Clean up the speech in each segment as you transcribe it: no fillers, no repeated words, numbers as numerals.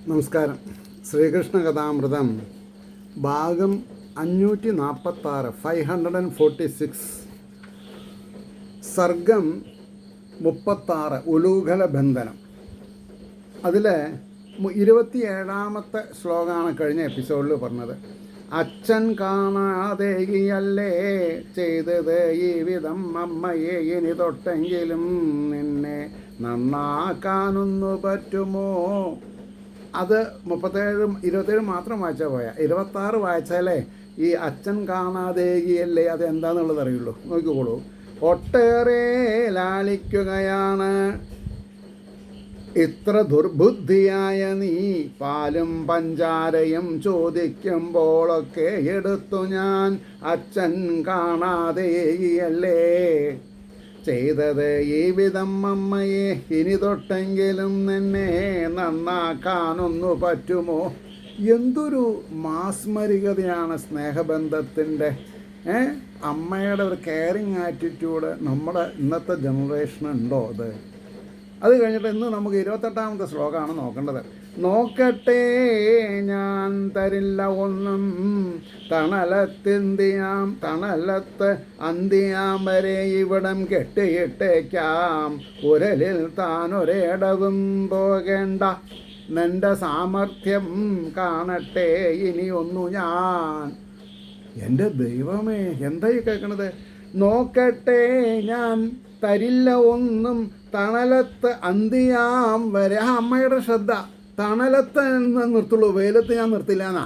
നമസ്കാരം. ശ്രീകൃഷ്ണ കഥാമൃതം ഭാഗം 546 546 സർഗം 36 ഉലൂഖല ബന്ധനം. അതിലെ 27ാമത്തെ ശ്ലോകമാണ് കഴിഞ്ഞ എപ്പിസോഡിൽ പറഞ്ഞത്. അച്ഛൻ കാണാതെയല്ലേ ചെയ്തത് ഈ വിധം അമ്മയെ ഇനി തൊട്ടെങ്കിലും നിന്നെ നന്നാക്കാനൊന്നു പറ്റുമോ? അത് 27 മാത്രം വായിച്ചാൽ പോയാൽ 26 വായിച്ചാലേ ഈ അച്ഛൻ കാണാതെയല്ലേ അത് എന്താണെന്നുള്ളത് അറിയുള്ളൂ. നോക്കിക്കോളൂ. ഒട്ടേറെ ലാളിക്കുകയാണ് ഇത്ര ദുർബുദ്ധിയായ നീ, പാലും പഞ്ചാരയും ചോദിക്കുമ്പോഴൊക്കെ എടുത്തു ഞാൻ അച്ഛൻ കാണാതെയല്ലേ ചെയ്തത് ഈ വിധം അമ്മയെ ഇനി തൊട്ടെങ്കിലും നിന്നെ നന്നാക്കാനൊന്നു പറ്റുമോ? എന്തൊരു മാസ്മരികതയാണ് സ്നേഹബന്ധത്തിൻ്റെ. അമ്മയുടെ ഒരു കെയറിങ് ആറ്റിറ്റ്യൂഡ് നമ്മുടെ ഇന്നത്തെ ജനറേഷനുണ്ടോ? അത് കഴിഞ്ഞിട്ട് ഇന്ന് നമുക്ക് 28ാമത്തെ ശ്ലോകമാണ് നോക്കേണ്ടത്. നോക്കട്ടെ ഞാൻ തരില്ല ഒന്നും തണലത്ത് അന്തിയാം വരെ ഇവിടം കെട്ടിയിട്ടേക്കാം. ഉരലിൽ താനൊരിടവും പോകേണ്ട, നിന്റെ സാമർഥ്യം കാണട്ടെ ഇനിയൊന്നു ഞാൻ. എൻ്റെ ദൈവമേ, എന്തായി കേൾക്കണത്? നോക്കട്ടെ ഞാൻ തരില്ല ഒന്നും തണലത്ത് അന്തിയാം വരെ. അമ്മയുടെ ശ്രദ്ധ തണലത്ത് എന്ന് നിർത്തുള്ളൂ, വെയിലത്ത് ഞാൻ നിർത്തില്ല എന്നാ.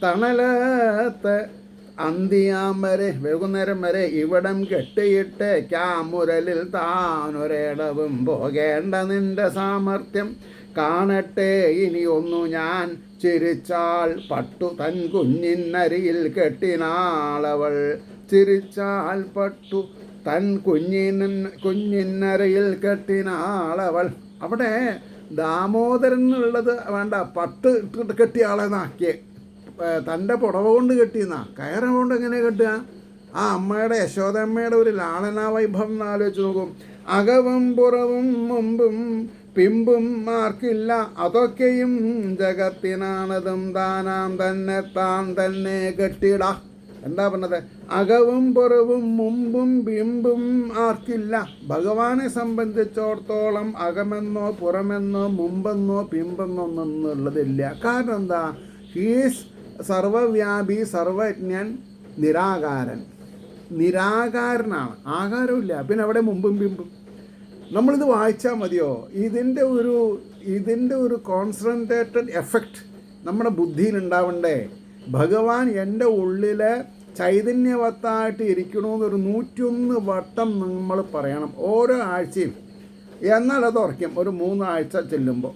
തണലത്ത് അന്തിയാം വരെ, വൈകുന്നേരം വരെ ഇവിടം കെട്ടിയിട്ടേക്കാം. മുരലിൽ താനൊരിടവും പോകേണ്ട, നിന്റെ സാമർഥ്യം കാണട്ടെ ഇനിയൊന്നു ഞാൻ. ചിരിച്ചാൾ പട്ടു തൻ കുഞ്ഞിനരിയിൽ കെട്ടിനാളവൾ, ചിരിച്ചാൽ പട്ടു തൻ കുഞ്ഞിനരയിൽ കെട്ടിനാളവൾ. അവിടെ ദാമോദരൻ എന്നുള്ളത് വേണ്ട, പട്ട് ഇട്ടിട്ട് കെട്ടിയ ആളെന്നാക്കിയേ. തൻ്റെ പുടവ കൊണ്ട് കെട്ടിയെന്നാ. കയറ കൊണ്ട് എങ്ങനെ കെട്ടുക? ആ അമ്മയുടെ യശോദമ്മയുടെ ഒരു ലാളനാ വൈഭവം എന്ന് ആലോചിച്ച് നോക്കും. അകവും പുറവും മുമ്പും പിമ്പും ആർക്കില്ല, അതൊക്കെയും ജഗത്തിനാണതും താനാം തന്നെ താൻ തന്നെ കെട്ടിട. എന്താ പറഞ്ഞത്? അകവും പുറവും മുമ്പും പിമ്പും ആർക്കില്ല. ഭഗവാനെ സംബന്ധിച്ചിടത്തോളം അകമെന്നോ പുറമെന്നോ മുമ്പെന്നോ പിമ്പെന്നോ ഒന്നുള്ളതില്ല. കാരണം എന്താ? ഹീസ് സർവവ്യാപി, സർവജ്ഞൻ, നിരാകാരനാണ്. ആകാരമില്ല. പിന്നെ അവിടെ മുമ്പും പിമ്പും. നമ്മളിത് വായിച്ചാൽ മതിയോ? ഇതിൻ്റെ ഒരു കോൺസെൻട്രേറ്റഡ് എഫക്റ്റ് നമ്മുടെ ബുദ്ധിയിൽ ഉണ്ടാവണ്ടേ? ഭഗവാൻ എൻ്റെ ഉള്ളിൽ ചൈതന്യവത്തായിട്ട് ഇരിക്കണമെന്നൊരു 101 വട്ടം നമ്മൾ പറയണം ഓരോ ആഴ്ചയും. എന്നാൽ അത് ഉറയ്ക്കും. ഒരു 3 ആഴ്ച ചെല്ലുമ്പോൾ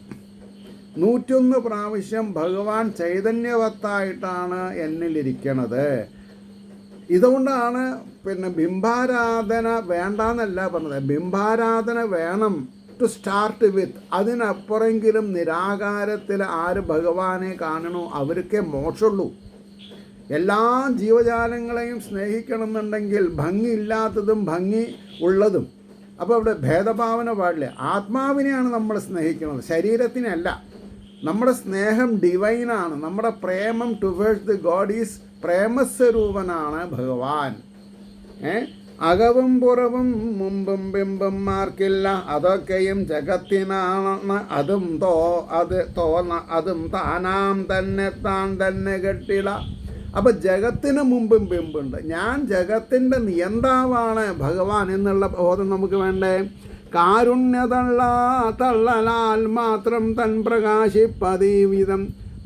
101 പ്രാവശ്യം ഭഗവാൻ ചൈതന്യവത്തായിട്ടാണ് എന്നിലിരിക്കണത്. ഇതുകൊണ്ടാണ് ബിംബാരാധന വേണ്ടാന്നല്ല പറഞ്ഞത്. ബിംബാരാധന വേണം ടു സ്റ്റാർട്ട് വിത്ത്. അതിനപ്പുറമെങ്കിലും നിരാകാരത്തിൽ ആര് ഭഗവാനെ കാണണോ അവർക്കേ മോക്ഷമുള്ളൂ. എല്ലാ ജീവജാലങ്ങളെയും സ്നേഹിക്കണമെന്നുണ്ടെങ്കിൽ ഭംഗിയില്ലാത്തതും ഭംഗി ഉള്ളതും. അപ്പോൾ അവിടെ ഭേദഭാവന പാടില്ല. ആത്മാവിനെയാണ് നമ്മൾ സ്നേഹിക്കുന്നത്, ശരീരത്തിനല്ല. നമ്മുടെ സ്നേഹം ഡിവൈനാണ്. നമ്മുടെ പ്രേമം ടുവേഴ്സ് ദി ഗോഡ് ഈസ് പ്രേമസ്വരൂപനാണ് ഭഗവാൻ. അകവും പുറവും മുമ്പും പിമ്പും മാർക്കില്ല, അതൊക്കെയും ജഗത്തിനാണ് അതും താനാം തന്നെ താൻ തന്നെ കെട്ടിട. അപ്പം ജഗത്തിന് മുമ്പും പിമ്പുണ്ട്. ഞാൻ ജഗത്തിൻ്റെ നിയന്താവാണ് ഭഗവാൻ എന്നുള്ള ബോധം നമുക്ക് വേണ്ടേ? തള്ളലാൽ മാത്രം തൻ പ്രകാശിപ്പതീവിധം.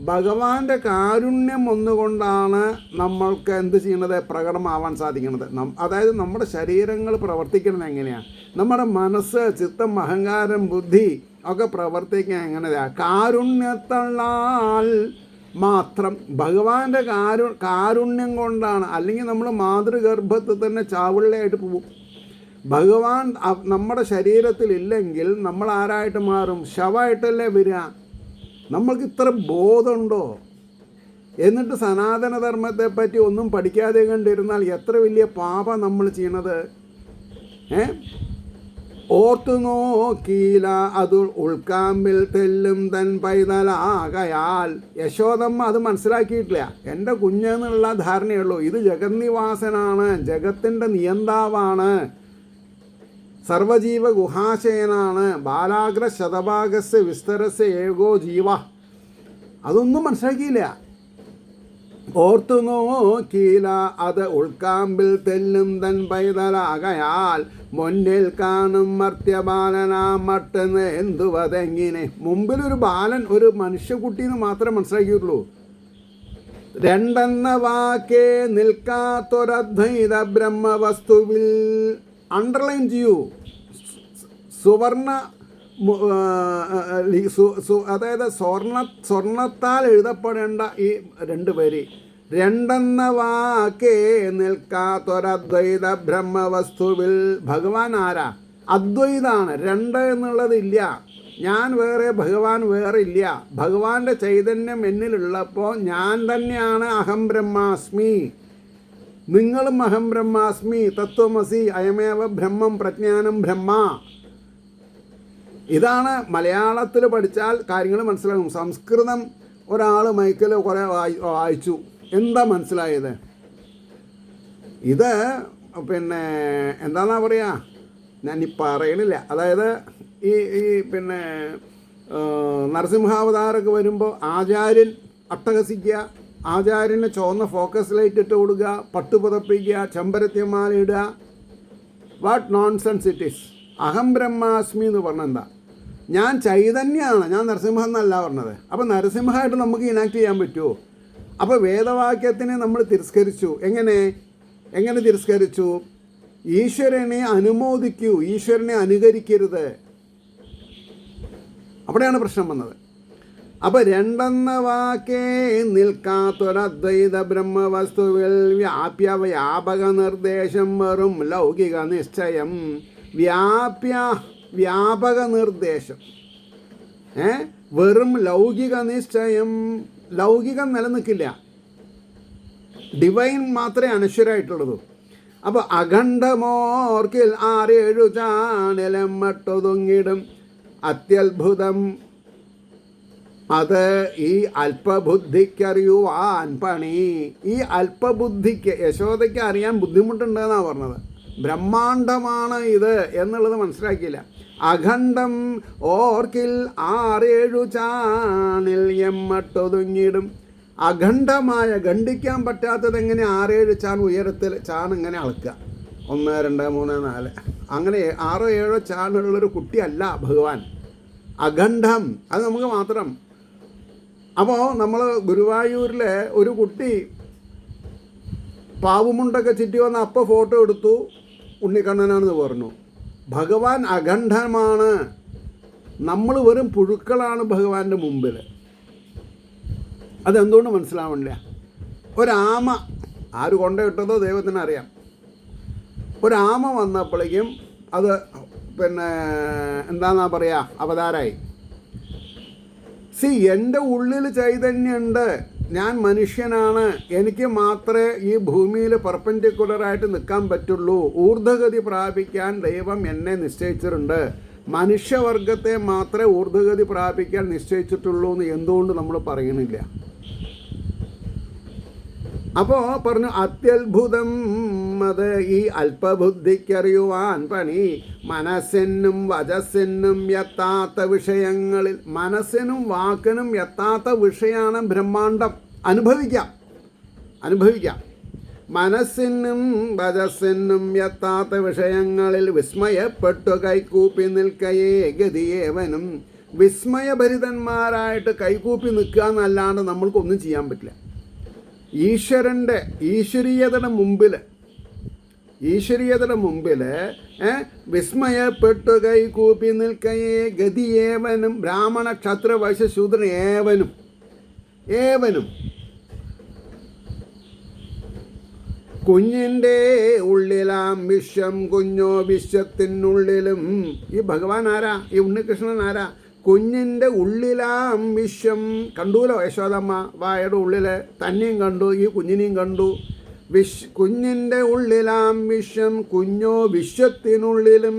ഭഗവാന്റെ കാരുണ്യം ഒന്നുകൊണ്ടാണ് നമ്മൾക്ക് എന്ത് ചെയ്യണത്? പ്രകടമാവാൻ സാധിക്കുന്നത്. അതായത് നമ്മുടെ ശരീരങ്ങൾ പ്രവർത്തിക്കുന്നത് എങ്ങനെയാണ്? നമ്മുടെ മനസ്സ്, ചിത്തം, അഹങ്കാരം, ബുദ്ധി ഒക്കെ പ്രവർത്തിക്കാൻ എങ്ങനെയാണ്? കാരുണ്യത്തള്ളാൽ മാത്രം. ഭഗവാന്റെ കാരുണ്യം കൊണ്ടാണ്. അല്ലെങ്കിൽ നമ്മൾ മാതൃഗർഭത്തിൽ തന്നെ ചാവുള്ളയായിട്ട് പോകും. ഭഗവാൻ നമ്മുടെ ശരീരത്തിലില്ലെങ്കിൽ നമ്മൾ ആരായിട്ട് മാറും? ശവമായിട്ടല്ലേ വരിക. നമ്മൾക്ക് ഇത്ര ബോധമുണ്ടോ? എന്നിട്ട് സനാതനധർമ്മത്തെപ്പറ്റി ഒന്നും പഠിക്കാതെ കണ്ടിരുന്നാൽ എത്ര വലിയ പാപം നമ്മൾ ചെയ്യണത്. ഓർത്തു നോക്കീല അത് ഉൾക്കാമ്പിൽ തെല്ലും തൻ പൈതലാകയാൽ. യശോദമ്മ അത് മനസ്സിലാക്കിയിട്ടില്ല. എൻ്റെ കുഞ്ഞെന്നുള്ള ധാരണയുള്ളൂ. ഇത് ജഗന്നിവാസനാണ്, ജഗത്തിൻ്റെ നിയന്താവാണ്, സർവജീവ ഗുഹാശയനാണ്, ബാലാഗ്ര ശതഭാഗസ് വിസ്തരസ് ഏകോ ജീവ. അതൊന്നും മനസ്സിലാക്കിയില്ല. ഓർത്തു നോക്കീല അത് ഉൾക്കാമ്പിൽ തെല്ലും തൻ പൈതലാകയാൽ. മുന്നിൽ കാണും മർത്യബാലനാം മട്ടെന്ന് എന്തുവതെങ്ങിനെ. മുമ്പിലൊരു ബാലൻ, ഒരു മനുഷ്യക്കുട്ടിന്ന് മാത്രമേ മനസ്സിലാക്കിയിട്ടുള്ളൂ. രണ്ടെന്ന വാക്കേ നിൽക്കാത്തൊരദ്വൈത ബ്രഹ്മവസ്തുവിൽ. അണ്ടർലൈൻ ചെയ്യൂ. സുവർണ അതായത് സ്വർണത്താൽ എഴുതപ്പെടേണ്ട ഈ രണ്ട് പേര്. രണ്ടെന്ന വാക്കേ നിൽക്കാത്തൊരദ്വൈത ബ്രഹ്മവസ്തുവിൽ. ഭഗവാൻ ആരാ? അദ്വൈതാണ്. രണ്ട് എന്നുള്ളതില്ല. ഞാൻ വേറെ, ഭഗവാൻ വേറെ ഇല്ല. ഭഗവാന്റെ ചൈതന്യം എന്നിലുള്ളപ്പോൾ ഞാൻ തന്നെയാണ് അഹം ബ്രഹ്മാസ്മി. നിങ്ങളും അഹം ബ്രഹ്മാസ്മി, തത്വമസി, അയമേവ ബ്രഹ്മം പ്രജ്ഞാനം ബ്രഹ്മ. ഇതാണ് മലയാളത്തിൽ പഠിച്ചാൽ കാര്യങ്ങൾ മനസ്സിലാകും. സംസ്കൃതം ഒരാൾ മൈക്കിൽ കുറേ വായിച്ചു, എന്താ മനസ്സിലായത്? ഇത് പിന്നെ എന്താണെന്നാ പറയുക, ഞാൻ ഈ പറയണില്ല. അതായത് ഈ പിന്നെ നരസിംഹാവതാരമൊക്കെ വരുമ്പോൾ ആചാര്യൻ അട്ടഹസിക്കുക, ആചാര്യന് ചുവന്ന ഫോക്കസ് ലൈറ്റ് ഇട്ട് കൊടുക്കുക, പട്ടുപുതപ്പിക്കുക, ചെമ്പരത്തിമാല ഇടുക. What nonsense it is. അഹം ബ്രഹ്മാസ്മി എന്ന് പറഞ്ഞാൽ എന്താ? ഞാൻ ചൈതന്യമാണ്, ഞാൻ നരസിംഹം എന്നല്ല പറഞ്ഞത്. അപ്പോൾ നരസിംഹമായിട്ട് നമുക്ക് ഇനാക്ട് ചെയ്യാൻ പറ്റുമോ? അപ്പോൾ വേദവാക്യത്തിനെ നമ്മൾ തിരസ്കരിച്ചു. എങ്ങനെ തിരസ്കരിച്ചു? ഈശ്വരനെ അനുമോദിക്കൂ, ഈശ്വരനെ അനുകരിക്കരുത്. അവിടെയാണ് പ്രശ്നം വന്നത്. അപ്പോൾ രണ്ടെന്ന വാക്കേ നിൽക്കാത്തൊരദ്വൈത ബ്രഹ്മവസ്തുവിൽ വ്യാപ്യ വ്യാപക നിർദ്ദേശം വെറും ലൗകിക നിശ്ചയം. വ്യാപക നിർദ്ദേശം, വെറും ലൗകിക നിശ്ചയം. ലൗകികം നിലനിൽക്കില്ല, ഡിവൈൻ മാത്രമേ അനശ്വരമായിട്ടുള്ളൂ. അപ്പോൾ അഖണ്ഡമോർക്കിൽ 6-7 ചാണിലം മട്ടൊതുങ്ങിടും അത്യത്ഭുതം. അത് ഈ അല്പബുദ്ധിക്കറിയുവാൻ പണി. ഈ അല്പബുദ്ധിക്ക്, യശോദയ്ക്ക് അറിയാൻ ബുദ്ധിമുട്ടുണ്ടെന്നാണ് പറഞ്ഞത്. ബ്രഹ്മാണ്ഡമാണ് ഇത് എന്നുള്ളത് മനസ്സിലാക്കിയില്ല. അഖണ്ഡം ഓർക്കിൽ 6-7 ചാണിൽ എമ്മട്ടൊതുങ്ങിടും. അഖണ്ഡമായ, ഖണ്ഡിക്കാൻ പറ്റാത്തത് എങ്ങനെ 6-7 ചാൺ ഉയരത്തിൽ ഇങ്ങനെ അളക്കുക? 1, 2, 3, 4 അങ്ങനെ 6-7 ചാണുള്ളൊരു കുട്ടിയല്ല ഭഗവാൻ. അഖണ്ഡം, അത് നമുക്ക് മാത്രം. അപ്പോൾ നമ്മൾ ഗുരുവായൂരിലെ ഒരു കുട്ടി പാവുമുണ്ടൊക്കെ ചുറ്റി വന്ന് അപ്പോൾ ഫോട്ടോ എടുത്തു, ഉണ്ണിക്കണ്ണനാണെന്ന് പറഞ്ഞു. ഭഗവാൻ അഖണ്ഡമാണ്. നമ്മൾ വെറും പുഴുക്കളാണ് ഭഗവാന്റെ മുമ്പിൽ. അതെന്തുകൊണ്ട് മനസ്സിലാവണില്ല? ഒരാമ, ആര് കൊണ്ടുവിട്ടതോ ദൈവത്തിന് അറിയാം. ഒരാമ വന്നപ്പോഴേക്കും അത് പിന്നെ എന്താന്നാ പറയുക, അവതാരായി. എൻ്റെ ഉള്ളിൽ ചൈതന്യമുണ്ട്, ഞാൻ മനുഷ്യനാണ്, എനിക്ക് മാത്രമേ ഈ ഭൂമിയിൽ പെർപെൻഡിക്കുലറായിട്ട് നിൽക്കാൻ പറ്റുള്ളൂ. ഊർധ്വഗതി പ്രാപിക്കാൻ ദൈവം എന്നെ നിശ്ചയിച്ചിട്ടുണ്ട്. മനുഷ്യവർഗത്തെ മാത്രമേ ഊർധ്വഗതി പ്രാപിക്കാൻ നിശ്ചയിച്ചിട്ടുള്ളൂ എന്ന് എന്തുകൊണ്ട് നമ്മൾ പറയണില്ല? അപ്പോൾ പറഞ്ഞു അത്യത്ഭുതം അത് ഈ അല്പബുദ്ധിക്കറിയുവാൻ പണി. മനസ്സിനും വചസ്സിനും എത്താത്ത വിഷയങ്ങളിൽ, മനസ്സിനും വാക്കിനും എത്താത്ത വിഷയമാണ് ബ്രഹ്മാണ്ഡം. അനുഭവിക്കാം. മനസ്സിനും വചസ്സിനും എത്താത്ത വിഷയങ്ങളിൽ വിസ്മയപ്പെട്ടു കൈകൂപ്പി നിൽക്കയേ ഗതിയേവനും. വിസ്മയഭരിതന്മാരായിട്ട് കൈകൂപ്പി നിൽക്കുക എന്നല്ലാണ്ട് നമ്മൾക്കൊന്നും ചെയ്യാൻ പറ്റില്ല. ഈശ്വരീയതയുടെ മുമ്പിൽ വിസ്മയപ്പെട്ടു കൈകൂപ്പി നിൽക്കയേ ഗതിയേവനും. ബ്രാഹ്മണ ക്ഷത്ര വൈശ്യ ശൂദ്രൻ ഏവനും കുഞ്ഞിൻ്റെ ഉള്ളിലാം വിശ്വം കുഞ്ഞോ വിശ്വത്തിനുള്ളിലും. ഈ ഭഗവാൻ ആരാ? ഈ ഉണ്ണികൃഷ്ണൻ ആരാ? കുഞ്ഞിൻ്റെ ഉള്ളിലാം വിശ്വം. കണ്ടുല്ലോ യശോദമ്മ, വായയുടെ ഉള്ളിൽ തന്നെയും കണ്ടു, ഈ കുഞ്ഞിനെയും കണ്ടു. കുഞ്ഞിൻ്റെ ഉള്ളിലാം വിശ്വം കുഞ്ഞോ വിശ്വത്തിനുള്ളിലും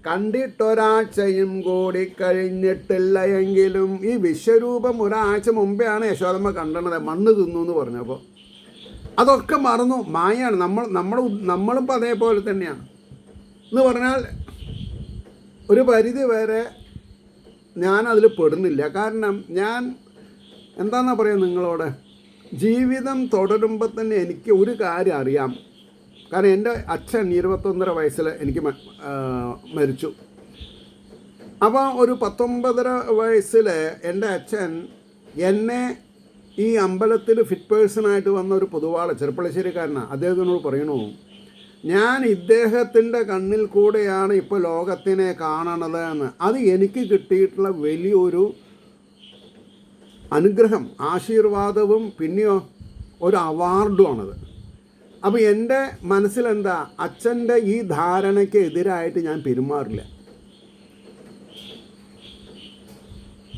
കണ്ടിട്ടൊരാഴ്ചയും കൂടി കഴിഞ്ഞിട്ടില്ല എങ്കിലും ഈ വിശ്വരൂപം ഒരാഴ്ച മുമ്പെയാണ് യശോദമ്മ കണ്ടത് മണ്ണ് തിന്നു എന്ന് പറഞ്ഞപ്പോൾ. അതൊക്കെ മറന്നു, മായാണ്. നമ്മളിപ്പോൾ അതേപോലെ തന്നെയാണ് എന്ന് പറഞ്ഞാൽ ഒരു പരിധി വരെ ഞാനതിൽ പെടുന്നില്ല. കാരണം ഞാൻ എന്താണെന്നാ പറയുക നിങ്ങളോട്, ജീവിതം തുടരുമ്പോൾ തന്നെ എനിക്ക് ഒരു കാര്യം അറിയാം. കാരണം എൻ്റെ അച്ഛൻ 21 വയസ്സിൽ എനിക്ക് മരിച്ചു. അപ്പോൾ ഒരു 19 വയസ്സിൽ എൻ്റെ അച്ഛൻ എന്നെ ഈ അമ്പലത്തിൽ ഫിറ്റ് പേഴ്സണായിട്ട് വന്ന ഒരു പൊതുവാള ചെറുപ്പളശ്ശേരിക്കാരനാണ്, അദ്ദേഹത്തിനോട് പറയണു, ഞാൻ ഇദ്ദേഹത്തിൻ്റെ കണ്ണിൽ കൂടെയാണ് ഇപ്പോൾ ലോകത്തിനെ കാണണത് എന്ന്. അത് എനിക്ക് കിട്ടിയിട്ടുള്ള വലിയൊരു അനുഗ്രഹം, ആശീർവാദവും പിന്നെയോ ഒരു അവാർഡുമാണത്. അപ്പോൾ എൻ്റെ മനസ്സിലെന്താ, അച്ഛൻ്റെ ഈ ധാരണയ്ക്ക് എതിരായിട്ട് ഞാൻ പെരുമാറില്ല.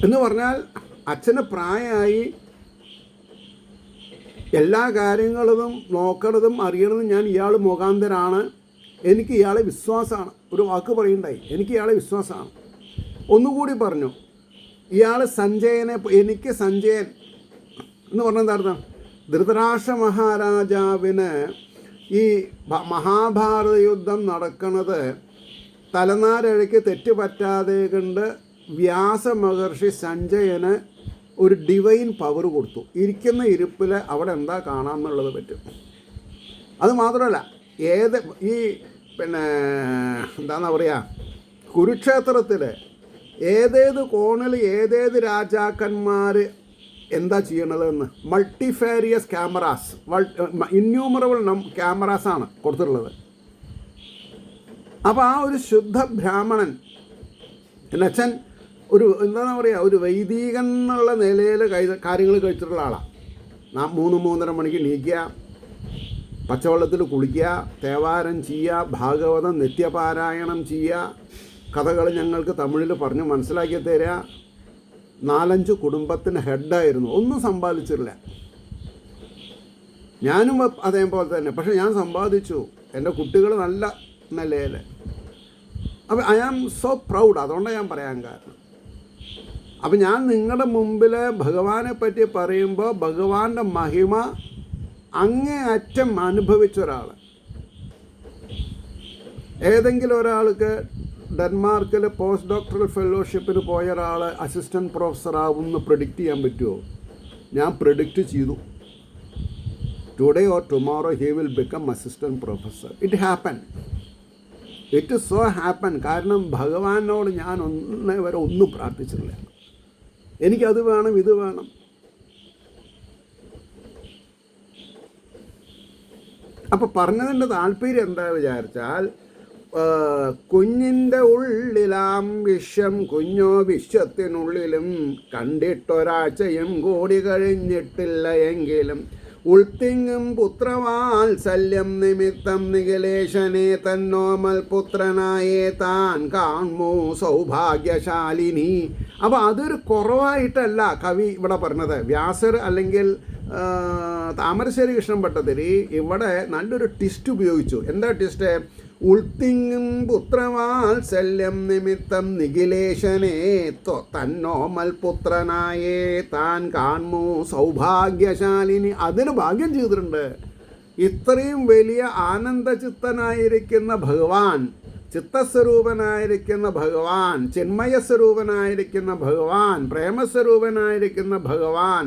എന്ന് പറഞ്ഞാൽ അച്ഛന് പ്രായമായി, എല്ലാ കാര്യങ്ങളും നോക്കണതും അറിയണതും ഞാൻ ഇയാൾ മുഖാന്തരാണ്. എനിക്ക് ഇയാളെ വിശ്വാസമാണ്. ഒരു വാക്ക് പറയുണ്ടായി, എനിക്ക് ഇയാളെ വിശ്വാസമാണ്. ഒന്നുകൂടി പറഞ്ഞു, ഇയാൾ എനിക്ക് സഞ്ജയൻ എന്ന് പറഞ്ഞാൽ എന്താ അർത്ഥം? ധൃതരാഷ്ട്ര മഹാരാജാവിന് ഈ മഹാഭാരത യുദ്ധം നടക്കുന്നത് തലനാരഴയ്ക്ക് തെറ്റുപറ്റാതെ കണ്ട് വ്യാസ മഹർഷി സഞ്ജയന് ഒരു ഡിവൈൻ പവർ കൊടുത്തു. ഇരിക്കുന്ന ഇരിപ്പിൽ അവിടെ എന്താ കാണാമെന്നുള്ളത് പറ്റും. അത് മാത്രമല്ല, എന്താണെന്നാ പറയുക, കുരുക്ഷേത്രത്തിൽ ഏതേത് കോണിൽ ഏതേത് രാജാക്കന്മാർ എന്താ ചെയ്യണതെന്ന് മൾട്ടിഫേരിയസ് ക്യാമറാസ്, ഇന്യൂമറബിൾ ക്യാമറാസാണ് കൊടുത്തിട്ടുള്ളത്. അപ്പോൾ ആ ഒരു ശുദ്ധ ബ്രാഹ്മണൻ എന്നുവെച്ചാൽ ഒരു എന്താണെന്ന് പറയുക, ഒരു വൈദികൻ എന്നുള്ള നിലയിൽ കാര്യങ്ങൾ കഴിച്ചിട്ടുള്ള ആളാണ്. 3-3:30 മണിക്ക് എണീക്കുക, പച്ചവെള്ളത്തിൽ കുളിക്കുക, തേവാരം ചെയ്യുക, ഭാഗവതം നിത്യപാരായണം ചെയ്യുക, കഥകൾ ഞങ്ങൾക്ക് തമിഴിൽ പറഞ്ഞ് മനസ്സിലാക്കി തരിക. 4-5 കുടുംബത്തിന് ഹെഡായിരുന്നു. ഒന്നും സമ്പാദിച്ചില്ല. ഞാനും അതേപോലെ തന്നെ. പക്ഷെ ഞാൻ സമ്പാദിച്ചു, എൻ്റെ കുട്ടികൾ നല്ല നിലയിൽ. അപ്പോൾ ഐ ആം സോ പ്രൗഡ്. അതുകൊണ്ടാണ് ഞാൻ പറയാൻ കാരണം. അപ്പം ഞാൻ നിങ്ങളുടെ മുമ്പിൽ ഭഗവാനെ പറ്റി പറയുമ്പോൾ ഭഗവാന്റെ മഹിമ അങ്ങേയറ്റം അനുഭവിച്ച ഒരാൾ. ഏതെങ്കിലും ഒരാൾക്ക് ഡെൻമാർക്കിൽ പോസ്റ്റ് ഡോക്ടറൽ ഫെലോഷിപ്പിന് പോയ ഒരാൾ അസിസ്റ്റൻറ്റ് പ്രൊഫസറാവുമെന്ന് പ്രെഡിക്റ്റ് ചെയ്യാൻ പറ്റുമോ? ഞാൻ പ്രെഡിക്റ്റ് ചെയ്തു. Today or tomorrow he will become assistant professor. It happen. It so happen. കാരണം ഭഗവാനോട് ഞാൻ ഒന്നും പ്രാർത്ഥിച്ചിട്ടില്ല. എനിക്കത് വേണം, ഇത് വേണം. അപ്പോൾ പറഞ്ഞതിൻ്റെ താല്പര്യം എന്താ വിചാരിച്ചാൽ, കുഞ്ഞിൻ്റെ ഉള്ളിലാം വിശ്വം കുഞ്ഞോ വിശ്വത്തിനുള്ളിലും കണ്ടിട്ടൊരാഴ്ചയും കൂടി കഴിഞ്ഞിട്ടില്ല എങ്കിലും ഉൾത്തിങ്ങും പുത്രവാത്സല്യം നിമിത്തം നിഖിലേശനെ തന്നോമൽ പുത്രനായേ താൻ കാൺമോ സൗഭാഗ്യശാലിനി. അപ്പോൾ അതൊരു കുറവായിട്ടല്ല കവി ഇവിടെ പറഞ്ഞത്. വ്യാസർ അല്ലെങ്കിൽ താമരശ്ശേരി കൃഷ്ണൻ ഭട്ടതിരി ഇവിടെ നല്ലൊരു ട്വിസ്റ്റ് ഉപയോഗിച്ചു. എന്താ ട്വിസ്റ്റ്? ഉൾത്തിങ്ങും പുത്രവാത്സല്യം നിമിത്തം നിഖിലേശനെ തന്നോമൽ പുത്രനായേ താൻ കാൺമോ സൗഭാഗ്യശാലിനി. അതിന് ഭാഗ്യം ചെയ്തിട്ടുണ്ട്. ഇത്രയും വലിയ ആനന്ദചിത്തനായിരിക്കുന്ന ഭഗവാൻ, ചിത്തസ്വരൂപനായിരിക്കുന്ന ഭഗവാൻ, ചിന്മയസ്വരൂപനായിരിക്കുന്ന ഭഗവാൻ, പ്രേമസ്വരൂപനായിരിക്കുന്ന ഭഗവാൻ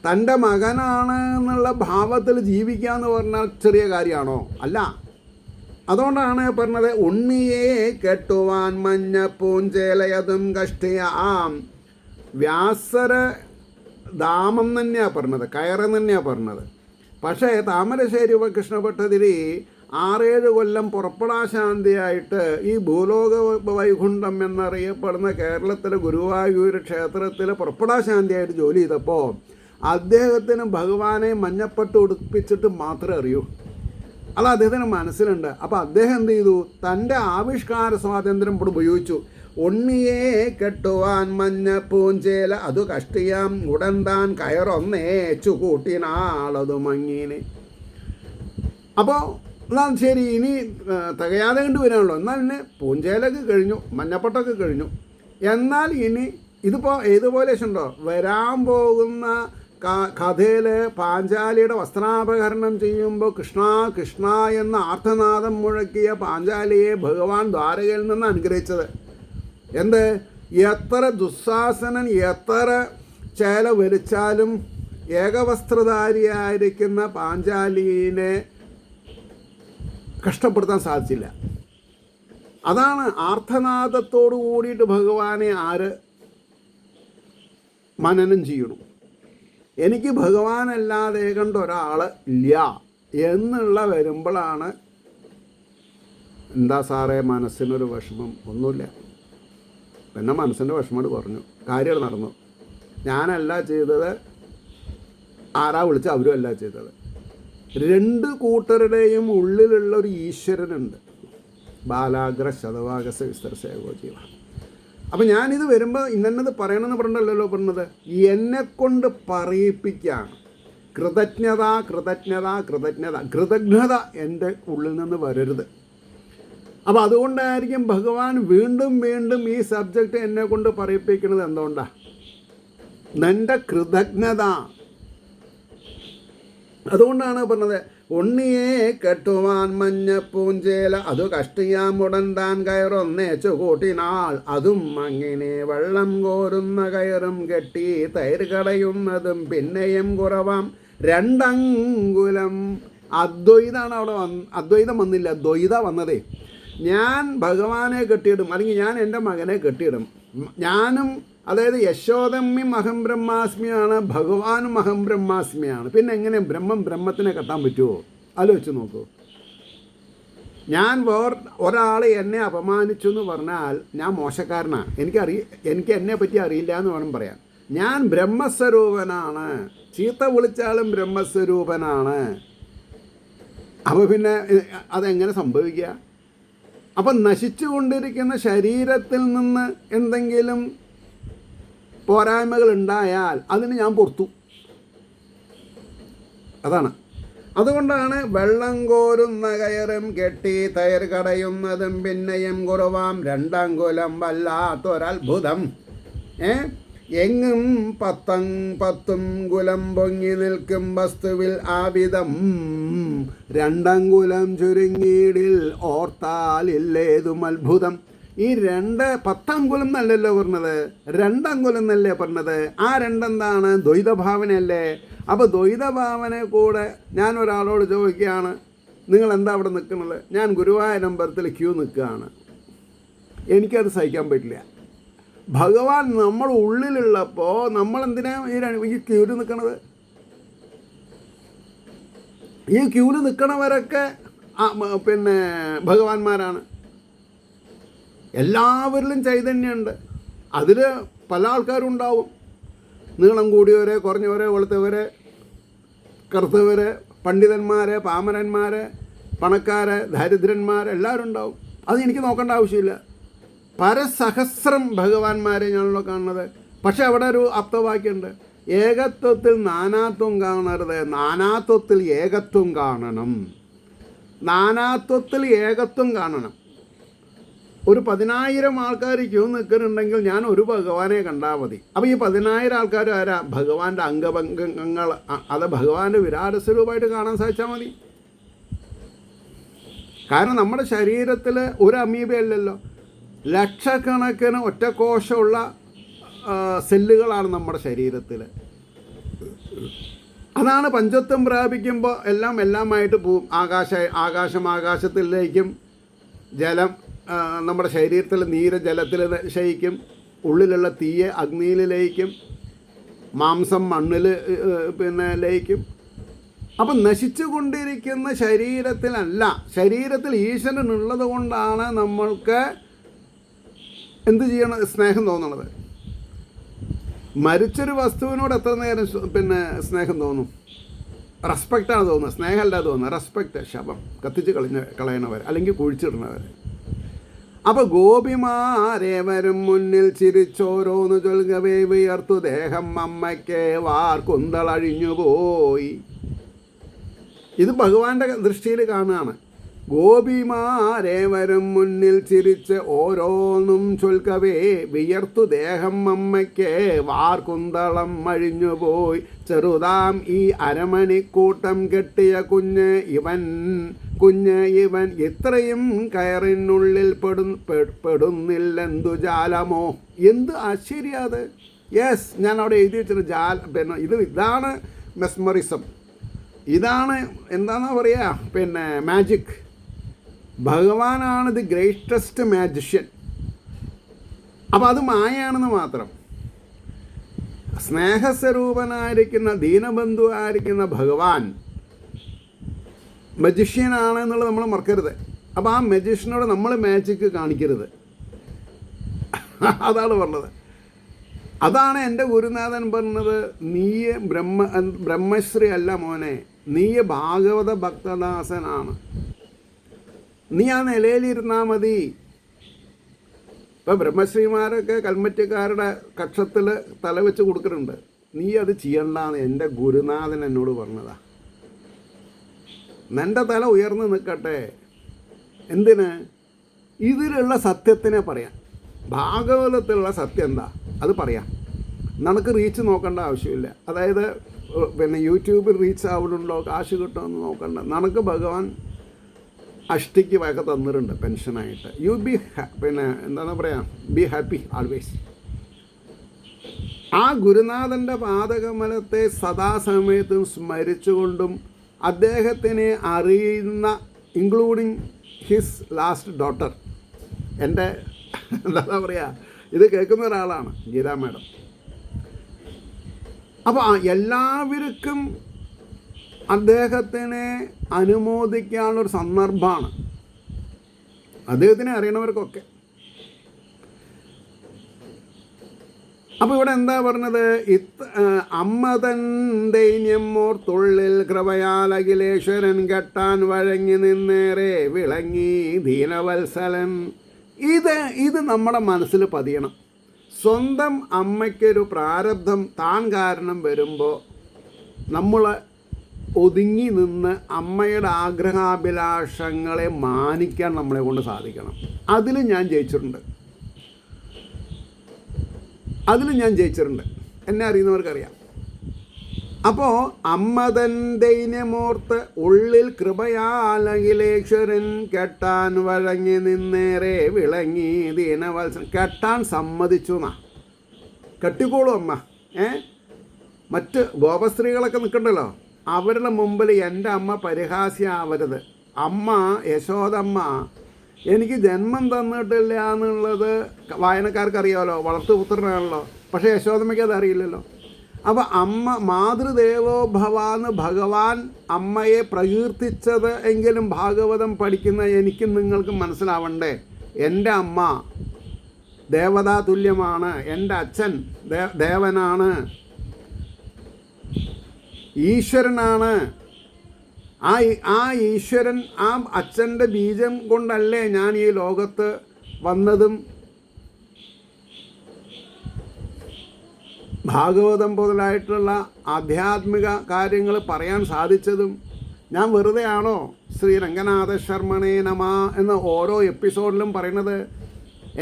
തൻ്റെ മകനാണ് എന്നുള്ള ഭാവത്തിൽ ജീവിക്കുക എന്ന് പറഞ്ഞാൽ ചെറിയ കാര്യമാണോ? അല്ല. അതുകൊണ്ടാണ് പറഞ്ഞത്, ഉണ്ണിയെ കെട്ടുവാൻ മഞ്ഞപ്പൂഞ്ചേലയതും കഷ്ടിയാം. വ്യാസര ദാമം തന്നെയാണ് പറഞ്ഞത്, കയറെന്ന് തന്നെയാണ് പറഞ്ഞത്. പക്ഷേ താമരശ്ശേരി കൃഷ്ണഭട്ടതിരി 6-7 കൊല്ലം പുറപ്പെടാശാന്തിയായിട്ട് ഈ ഭൂലോക വൈകുണ്ഠം എന്നറിയപ്പെടുന്ന കേരളത്തിലെ ഗുരുവായൂർ ക്ഷേത്രത്തിൽ പുറപ്പെടാശാന്തിയായിട്ട് ജോലി ചെയ്തപ്പോൾ അദ്ദേഹത്തിന് ഭഗവാനെ മഞ്ഞപ്പട്ട് ഉടുപ്പിച്ചിട്ട് മാത്രമേ അറിയൂ. അത് അദ്ദേഹത്തിന് മനസ്സിലുണ്ട്. അപ്പോൾ അദ്ദേഹം എന്ത് ചെയ്തു? തൻ്റെ ആവിഷ്കാര സ്വാതന്ത്ര്യം ഇവിടെ ഉപയോഗിച്ചു. ഉണ്ണിയെ കെട്ടുവാൻ മഞ്ഞപ്പൂഞ്ചേല അതു കഷ്ടിയാം ഉടൻ താൻ കയറൊന്നേച്ചു കൂട്ടിനാളതു മങ്ങീന്. അപ്പോൾ എന്നാൽ ശരി, ഇനി തികയാതെ കൊണ്ട് വരാനുള്ളൂ. എന്നാൽ പിന്നെ പൂഞ്ചേലൊക്കെ കഴിഞ്ഞു, മഞ്ഞപ്പട്ടൊക്കെ കഴിഞ്ഞു. എന്നാൽ ഇനി ഇതിപ്പോൾ ഏതുപോലെ ഉണ്ടോ, വരാൻ പോകുന്ന കഥയിൽ പാഞ്ചാലിയുടെ വസ്ത്രാപഹരണം ചെയ്യുമ്പോൾ കൃഷ്ണ കൃഷ്ണ എന്ന ആർത്തനാദം മുഴക്കിയ പാഞ്ചാലിയെ ഭഗവാൻ ദ്വാരകയിൽ നിന്ന് അനുഗ്രഹിച്ചത്. എന്ത്, എത്ര ദുസ്സാസനൻ എത്ര ചേല വലിച്ചാലും ഏകവസ്ത്രധാരിയായിരിക്കുന്ന പാഞ്ചാലിനെ കഷ്ടപ്പെടുത്താൻ സാധിച്ചില്ല. അതാണ് ആർത്തനാദത്തോടു കൂടിയിട്ട് ഭഗവാനെ ആര് മനനം ചെയ്യണം. എനിക്ക് ഭഗവാനല്ലാതെ കണ്ട ഒരാൾ ഇല്ല എന്നുള്ള വരുമ്പോഴാണ് എന്താ സാറേ മനസ്സിനൊരു വിഷമം. ഒന്നുമില്ല, പിന്നെ മനസ്സിൻ്റെ വിഷമം പറഞ്ഞു, കാര്യം നടന്നു. ഞാനല്ല ചെയ്തത്, ആരാ വിളിച്ച് അവരും അല്ല ചെയ്തത്. രണ്ട് കൂട്ടരുടെയും ഉള്ളിലുള്ള ഒരു ഈശ്വരനുണ്ട്. ബാലാഗ്ര ശതവാഗസ വിസ്തരസേവോ ജീവ. അപ്പം ഞാനിത് വരുമ്പോൾ ഇന്നത് പറയണമെന്ന് പറഞ്ഞല്ലോ പറഞ്ഞത്, എന്നെക്കൊണ്ട് പറയിപ്പിക്കുകയാണ്. കൃതജ്ഞത കൃതജ്ഞത കൃതജ്ഞത കൃതജ്ഞത എൻ്റെ ഉള്ളിൽ നിന്ന് വരരുത്. അപ്പോൾ അതുകൊണ്ടായിരിക്കും ഭഗവാൻ വീണ്ടും വീണ്ടും ഈ സബ്ജക്റ്റ് എന്നെ കൊണ്ട് പറയിപ്പിക്കുന്നത്. എന്തുകൊണ്ടാണ്? നിൻ്റെ കൃതജ്ഞത. അതുകൊണ്ടാണ് പറഞ്ഞത്, ഉണ്ണിയെ കെട്ടുവാൻ മഞ്ഞപ്പൂഞ്ചേല അതു കഷ്ടിയാമുടൻ താൻ കയറൊന്നേച്ചു കൂട്ടിനാൾ. അതും അങ്ങനെ വെള്ളം കോരുന്ന കയറും കെട്ടി തൈര് കടയുന്നതും പിന്നെയും കുറവാം രണ്ടങ്കുലം. അദ്വൈതാണ് അവിടെ അദ്വൈതം വന്നില്ല, ദ്വൈത വന്നതേ. ഞാൻ ഭഗവാനെ കെട്ടിയിടും, അല്ലെങ്കിൽ ഞാൻ എൻ്റെ മകനെ കെട്ടിയിടും. ഞാനും, അതായത് യശോദമ്യം അഹം ബ്രഹ്മാസ്മിയാണ്, ഭഗവാനും അഹം ബ്രഹ്മാസ്മിയാണ്. പിന്നെ എങ്ങനെ ബ്രഹ്മത്തിനെ കെട്ടാൻ പറ്റുമോ? ആലോചിച്ച് നോക്കൂ. ഞാൻ ഒരാൾ എന്നെ അപമാനിച്ചു എന്ന് പറഞ്ഞാൽ ഞാൻ മോശക്കാരനാണ്. എനിക്ക് എന്നെ പറ്റി അറിയില്ല എന്ന് വേണം പറയാൻ. ഞാൻ ബ്രഹ്മസ്വരൂപനാണ്, ചീത്ത വിളിച്ചാലും ബ്രഹ്മസ്വരൂപനാണ്. അപ്പോൾ പിന്നെ അതെങ്ങനെ സംഭവിക്കുക? അപ്പം നശിച്ചുകൊണ്ടിരിക്കുന്ന ശരീരത്തിൽ നിന്ന് എന്തെങ്കിലും പോരായ്മകൾ ഉണ്ടായാൽ അതിന് ഞാൻ പുറത്തു. അതാണ്. അതുകൊണ്ടാണ് വെള്ളം കോരുന്ന കയറും കെട്ടി തയർ കടയുന്നതും പിന്നെയും കുറവാം രണ്ടങ്കുലം വല്ലാത്തൊരത്ഭുതം. എങ്ങും പത്തും കുലം പൊങ്ങി നിൽക്കും വസ്തുവിൽ ആവിധം രണ്ടങ്കുലം ചുരുങ്ങിയിടിൽ ഓർത്താലില്ലേതും അത്ഭുതം. ഈ 10 അങ്കുലം എന്നല്ലല്ലോ പറഞ്ഞത്, 2 അങ്കുലം എന്നല്ലേ പറഞ്ഞത്. ആ രണ്ടെന്താണ്? ദ്വൈതഭാവനയല്ലേ. അപ്പോൾ ദ്വൈതഭാവനെ കൂടെ ഞാൻ ഒരാളോട് ചോദിക്കുകയാണ്, നിങ്ങൾ എന്താ അവിടെ നിൽക്കുന്നത്? ഞാൻ ഗുരുവായൂരമ്പലത്തിൽ ക്യൂ നിൽക്കുകയാണ്. എനിക്കത് സഹിക്കാൻ പറ്റില്ല. ഭഗവാൻ നമ്മൾ ഉള്ളിലുള്ളപ്പോൾ നമ്മളെന്തിനാണ് ഈ ക്യൂവിൽ നിൽക്കണത്? ഈ ക്യൂവിൽ നിൽക്കണവരൊക്കെ പിന്നെ ഭഗവാന്മാരാണ്. എല്ലാവരിലും ചൈതന്യമുണ്ട്. അതിൽ പല ആൾക്കാരും ഉണ്ടാവും. നീളം കൂടിയവരെ, കുറഞ്ഞവരെ, വെളുത്തവരെ, കറുത്തവരെ, പണ്ഡിതന്മാർ, പാമരന്മാർ, പണക്കാർ, ദരിദ്രന്മാർ, എല്ലാവരും ഉണ്ടാവും. അത് എനിക്ക് നോക്കേണ്ട ആവശ്യമില്ല. പരസഹസ്രം ഭഗവാന്മാരെ ഞാനല്ലോ കാണുന്നത്. പക്ഷെ അവിടെ ഒരു അപ്തവാക്യമുണ്ട്, ഏകത്വത്തിൽ നാനാത്വം കാണരുത്, നാനാത്വത്തിൽ ഏകത്വം കാണണം. നാനാത്വത്തിൽ ഏകത്വം കാണണം. ഒരു 10,000 ആൾക്കാർ ക്യൂ നിൽക്കുന്നുണ്ടെങ്കിൽ ഞാൻ ഒരു ഭഗവാനെ കണ്ടാൽ മതി. അപ്പോൾ ഈ 10,000 ആൾക്കാർ ആരാ? ഭഗവാന്റെ അംഗഭംഗങ്ങൾ. അത് ഭഗവാന്റെ വിരാടസ്വരൂപമായിട്ട് കാണാൻ സാധിച്ചാൽ മതി. കാരണം നമ്മുടെ ശരീരത്തിൽ ഒരു അമീബയല്ലല്ലോ, ലക്ഷക്കണക്കിന് ഒറ്റക്കോശമുള്ള സെല്ലുകളാണ് നമ്മുടെ ശരീരത്തിൽ. അതാണ് പഞ്ചത്വം പ്രാപിക്കുമ്പോൾ എല്ലാമായിട്ട് പോവും. ആകാശത്തിലേക്കും, ജലം നമ്മുടെ ശരീരത്തിൽ നീര് ജലത്തിൽ ശയിക്കും, ഉള്ളിലുള്ള തീയെ അഗ്നിയിൽ ലയിക്കും, മാംസം മണ്ണിൽ ലയിക്കും. അപ്പം നശിച്ചു കൊണ്ടിരിക്കുന്ന ശരീരത്തിലല്ല, ശരീരത്തിൽ ഈശ്വരനുള്ളത് കൊണ്ടാണ് നമ്മൾക്ക് എന്ത് ചെയ്യണം? സ്നേഹം തോന്നണത്. മരിച്ചൊരു വസ്തുവിനോട് എത്ര നേരം സ്നേഹം തോന്നും? റെസ്പെക്റ്റാണ് തോന്നുന്നത്, സ്നേഹമല്ല തോന്നുന്നത്. റെസ്പെക്റ്റ്. ശവം കത്തിച്ച് കളയണവർ, അല്ലെങ്കിൽ കുഴിച്ചിടുന്നവർ. അപ്പോൾ ഗോപിമാരേവരും മുന്നിൽ ചിരിച്ചോരോന്ന് ചൊൽകവേ വിയർത്തു ദേഹം അമ്മയ്ക്ക് വാർക്കുന്തളഴിഞ്ഞുപോയി. ഇത് ഭഗവാന്റെ ദൃഷ്ടിയിൽ കാണുകയാണ്. ഗോപിമാരേവരും മുന്നിൽ ചിരിച്ച് ഓരോന്നും ചൊൽക്കവേ വിയർത്തു ദേഹം അമ്മയ്ക്ക് വാർകുന്തളം അഴിഞ്ഞുപോയി. ചെറുതാം ഈ അരമണിക്കൂട്ടം കെട്ടിയ കുഞ്ഞ് ഇവൻ ഇത്രയും കയറിനുള്ളിൽ പെടുന്നില്ലെന്തു ജാലമോ. എന്ത് ആശ്ചര്യം അത്. യെസ്, ഞാൻ അവിടെ എഴുതി വെച്ചിട്ട് പിന്നെ ഇതാണ് മെസ്മറിസം, ഇതാണ് എന്താണെന്നാ പറയുക, മാജിക്. ഭഗവാനാണ് ദി ഗ്രേറ്റസ്റ്റ് മാജിഷ്യൻ. അപ്പോൾ അത് മായയാണെന്ന് മാത്രം. സ്നേഹസ്വരൂപനായിരിക്കുന്ന ദീനബന്ധുവായിരിക്കുന്ന ഭഗവാൻ മജിഷ്യനാണ് എന്നുള്ളത് നമ്മൾ മറക്കരുത്. അപ്പോൾ ആ മജിഷ്യനോട് നമ്മൾ മാജിക്ക് കാണിക്കരുത്. അതാണ് പറഞ്ഞത്. അതാണ് എൻ്റെ ഗുരുനാഥൻ പറഞ്ഞത്. നീയെ ബ്രഹ്മശ്രീ അല്ല മോനെ, നീയെ ഭാഗവത ഭക്തദാസനാണ്. നീ ആ നിലയിലിരുന്നാൽ മതി. ഇപ്പോൾ ബ്രഹ്മശ്രീമാരൊക്കെ കൽമറ്റക്കാരുടെ കക്ഷത്തിൽ തല വെച്ച് കൊടുക്കുന്നുണ്ട്. നീ അത് ചെയ്യണ്ടെന്ന് എൻ്റെ ഗുരുനാഥൻ എന്നോട് പറഞ്ഞതാണ്. നിൻ്റെ തല ഉയർന്നു നിൽക്കട്ടെ. എന്തിന്? ഇതിലുള്ള സത്യത്തിനെ പറയാം. ഭാഗവതത്തിലുള്ള സത്യം എന്താ അത് പറയാം. നമുക്ക് റീച്ച് നോക്കേണ്ട ആവശ്യമില്ല. അതായത് യൂട്യൂബിൽ റീച്ച് ആവുന്നുണ്ടോ, കാശ് കിട്ടുമെന്ന് നോക്കണ്ട. നമുക്ക് ഭഗവാൻ അഷ്ടിക്ക് വക തന്നിട്ടുണ്ട് പെൻഷനായിട്ട്. യു ബി എന്താണ് പറയുക, ബി ഹാപ്പി ആൾവേസ്. ആ ഗുരുനാഥൻ്റെ പാദകമലത്തെ സദാസമയത്തും സ്മരിച്ചുകൊണ്ടും അദ്ദേഹത്തിനെ അറിയുന്ന, ഇൻക്ലൂഡിങ് ഹിസ് ലാസ്റ്റ് ഡോട്ടർ, എൻ്റെ എന്താ പറയുക, ഇത് കേൾക്കുന്ന ഒരാളാണ് ഗീതാ മാഡം. അപ്പോൾ എല്ലാവർക്കും അദ്ദേഹത്തിനെ അനുമോദിക്കാനുള്ളൊരു സന്ദർഭമാണ്, അദ്ദേഹത്തിനെ അറിയണവർക്കൊക്കെ. അപ്പോൾ ഇവിടെ എന്താ പറഞ്ഞത്? അമ്മ തൻ ദൈന്യം ഓർത്തുള്ളിൽ കൃപയാൽ അഖിലേശ്വരൻ കെട്ടാൻ വഴങ്ങി നിന്നേറെ വിളങ്ങി ദീനവത്സലൻ. ഇത് നമ്മുടെ മനസ്സിൽ പതിയണം. സ്വന്തം അമ്മയ്ക്കൊരു പ്രാരബ്ധം താൻ കാരണം വരുമ്പോൾ നമ്മൾ ഒതുങ്ങി നിന്ന് അമ്മയുടെ ആഗ്രഹാഭിലാഷങ്ങളെ മാനിക്കാൻ നമ്മളെ കൊണ്ട് സാധിക്കണം. അതിൽ ഞാൻ ജയിച്ചിട്ടുണ്ട്. എന്നെ അറിയുന്നവർക്കറിയാം. അപ്പോൾ അമ്മതൻ ദൈന്യമോർത്ത് ഉള്ളിൽ കൃപയാൽ അഖിലേശ്വരൻ കെട്ടാൻ വഴങ്ങി നിന്നേറെ വിളങ്ങി ദീനവത്സൻ. കെട്ടാൻ സമ്മതിച്ചു എന്നാ. കെട്ടിക്കോളൂ അമ്മ. മറ്റ് ഗോപസ്ത്രീകളൊക്കെ നിൽക്കണ്ടല്ലോ, അവരുടെ മുമ്പിൽ എൻ്റെ അമ്മ പരിഹാസ്യാവരുത്. അമ്മ യശോദമ്മ എനിക്ക് ജന്മം തന്നിട്ടില്ല എന്നുള്ളത് വായനക്കാർക്കറിയാമല്ലോ, വളർത്തുപുത്രനാണല്ലോ. പക്ഷേ യശോദമ്മയ്ക്ക് അത് അറിയില്ലല്ലോ. അപ്പോൾ അമ്മ മാതൃദേവോ ഭവാന്ന് ഭഗവാൻ അമ്മയെ പ്രകീർത്തിച്ചത് എങ്കിലും ഭാഗവതം പഠിക്കുന്ന എനിക്കും നിങ്ങൾക്കും മനസ്സിലാവണ്ടേ. എൻ്റെ അമ്മ ദേവതാ തുല്യമാണ്, എൻ്റെ അച്ഛൻ ദേവനാണ്, ഈശ്വരനാണ്. ആ ഈശ്വരൻ, ആ അച്ഛൻ്റെ ബീജം കൊണ്ടല്ലേ ഞാൻ ഈ ലോകത്ത് വന്നതും ഭാഗവതം മുതലായിട്ടുള്ള ആധ്യാത്മിക കാര്യങ്ങൾ പറയാൻ സാധിച്ചതും. ഞാൻ വെറുതെ ആണോ ശ്രീ രംഗനാഥ ശർമ്മണേ നമ എന്ന ഓരോ എപ്പിസോഡിലും പറയുന്നത്?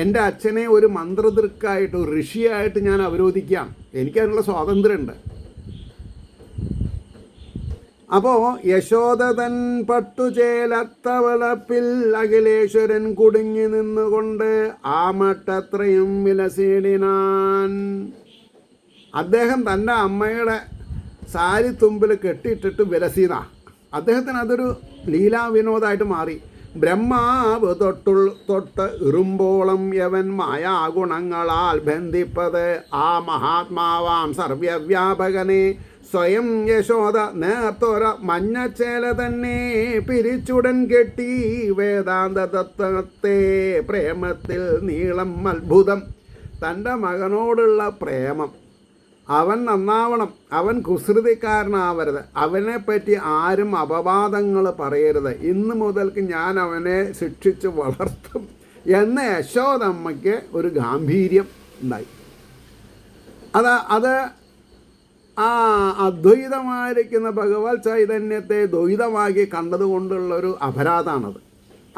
എൻ്റെ അച്ഛനെ ഒരു മന്ത്രദൃക്കായിട്ട്, ഒരു ഋഷിയായിട്ട് ഞാൻ അവരോധിക്കാം. എനിക്കതിനുള്ള സ്വാതന്ത്ര്യമുണ്ട്. അപ്പോൾ യശോദതൻ പട്ടുചേലത്തവളപ്പിൽ അഖിലേശ്വരൻ കുടുങ്ങി നിന്നുകൊണ്ട് ആ മട്ടത്രയും വിലസീടിനാൻ. അദ്ദേഹം തൻ്റെ അമ്മയുടെ സാരി തുമ്പിൽ കെട്ടിയിട്ടിട്ട് വിലസീന. അദ്ദേഹത്തിന് അതൊരു ലീലാവിനോദമായിട്ട് മാറി. ബ്രഹ്മാവ് തൊട്ട് ഇറുമ്പോളം യവൻ മായാഗുണങ്ങളാൽ ബന്ധിപ്പത് ആ മഹാത്മാവാം സർവ്വവ്യാപകനെ സ്വയം യശോദ നേർത്തൊര മഞ്ഞച്ചേല തന്നെ പിരിച്ചുടൻ കെട്ടി വേദാന്ത തത്വത്തെ പ്രേമത്തിൽ നീളം അത്ഭുതം. തൻ്റെ മകനോടുള്ള പ്രേമം, അവൻ നന്നാവണം, അവൻ കുസൃതിക്കാരനാവരുത്, അവനെപ്പറ്റി ആരും അപവാദങ്ങൾ പറയരുത്, ഇന്ന് മുതൽക്ക് ഞാൻ അവനെ ശിക്ഷിച്ച് വളർത്തും എന്ന യശോദമ്മയ്ക്ക് ഒരു ഗാംഭീര്യം ഉണ്ടായി. അത് ആ അദ്വൈതമായിരിക്കുന്ന ഭഗവത് ചൈതന്യത്തെ ദ്വൈതമാക്കി കണ്ടതുകൊണ്ടുള്ളൊരു അപരാധമാണത്.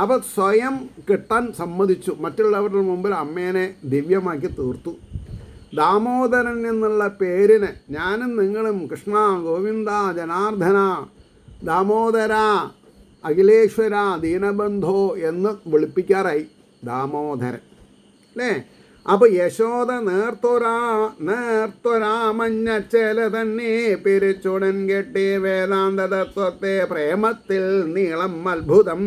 അപ്പോൾ സ്വയം കിട്ടാൻ സമ്മതിച്ചു, മറ്റുള്ളവരുടെ മുമ്പിൽ അമ്മേനെ ദിവ്യമാക്കി തീർത്തു. ദാമോദരൻ എന്നുള്ള പേരിന് ഞാനും നിങ്ങളും കൃഷ്ണ, ഗോവിന്ദ, ജനാർദ്ദന, ദാമോദര, അഖിലേശ്വര, ദീനബന്ധോ എന്ന് വിളിപ്പിക്കാറായി ദാമോദരൻ അല്ലേ. അപ്പോൾ യശോദ നേർത്തൊരാ മഞ്ഞച്ചേല തന്നെ പിരിച്ചുടൻ കെട്ടി വേദാന്ത തത്വത്തെ പ്രേമത്തിൽ നീളം അത്ഭുതം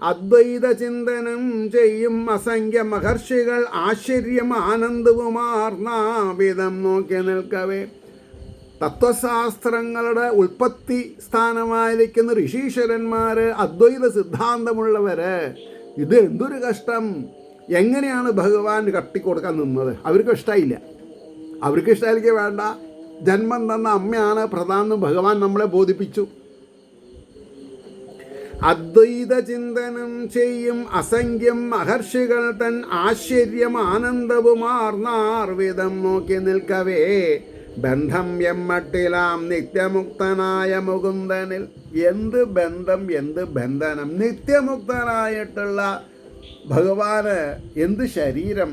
അദ്വൈത ചിന്തനം ചെയ്യും അസംഖ്യ മഹർഷികൾ ആശ്ചര്യം ആനന്ദവുമാർന്ന വിധം നോക്കി നിൽക്കവേ തത്വശാസ്ത്രങ്ങളുടെ ഉൽപ്പത്തി സ്ഥാനമായിരിക്കുന്ന ഋഷീശ്വരന്മാർ, അദ്വൈത സിദ്ധാന്തമുള്ളവർ, ഇത് എന്തൊരു കഷ്ടം, എങ്ങനെയാണ് ഭഗവാൻ കട്ടിക്കൊടുക്കാൻ നിന്നത്? അവർക്ക് ഇഷ്ടമായില്ല. അവർക്ക് ഇഷ്ടമായിരിക്കും വേണ്ട, ജന്മം തന്ന അമ്മയാണ് പ്രധാനം ഭഗവാൻ നമ്മളെ ബോധിപ്പിച്ചു. അദ്വൈത ചിന്തനം ചെയ്യും അസംഖ്യം മഹർഷികൾ തൻ ആശ്ചര്യം ആനന്ദവുമാർന്നാർവിധം നോക്കി നിൽക്കവേ ബന്ധം എമ്മട്ടിലാം നിത്യമുക്തനായ മുകുന്ദനിൽ. എന്ത് ബന്ധം, എന്ത് ബന്ധനം! നിത്യമുക്തനായിട്ടുള്ള ഭഗവാന് എന്ത് ശരീരം!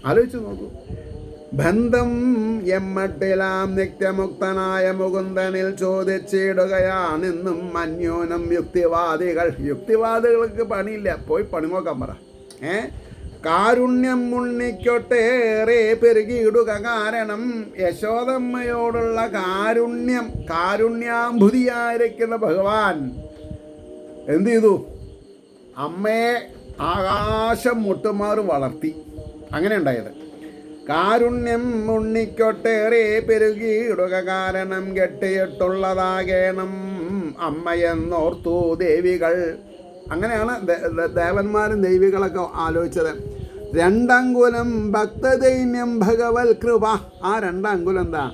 ആലോചിച്ച് നോക്കൂ. ബന്ധം എമ്മട്ടിലാം നിത്യമുക്തനായ മുകുന്ദനിൽ ചോദിച്ചിടുകയാണെന്നും അന്യോനം യുക്തിവാദികൾക്ക് പണിയില്ല, പോയി പണി നോക്കാൻ പറ. കാരുണ്യം ഉണ്ണിക്കൊട്ടേറെ പെരുകിയിടുക, കാരണം യശോദമ്മയോടുള്ള കാരുണ്യാംബുതിയായിരിക്കുന്ന ഭഗവാൻ എന്ത് ചെയ്തു? അമ്മയെ ആകാശം മുട്ടുമാറ് വളർത്തി. അങ്ങനെ ഉണ്ടായത്. കാരുണ്യം ഉണ്ണിക്കൊട്ടേറെ പെരുകിയിടുക, കാരണം കെട്ടിയിട്ടുള്ളതാകേണം അമ്മയെന്നോർത്തു ദേവികൾ. അങ്ങനെയാണ് ദേവന്മാരും ദൈവികളൊക്കെ ആലോചിച്ചത്. രണ്ടങ്കുലം ഭക്തദൈന്യം ഭഗവത് കൃപ. ആ രണ്ടങ്കുലം എന്താ?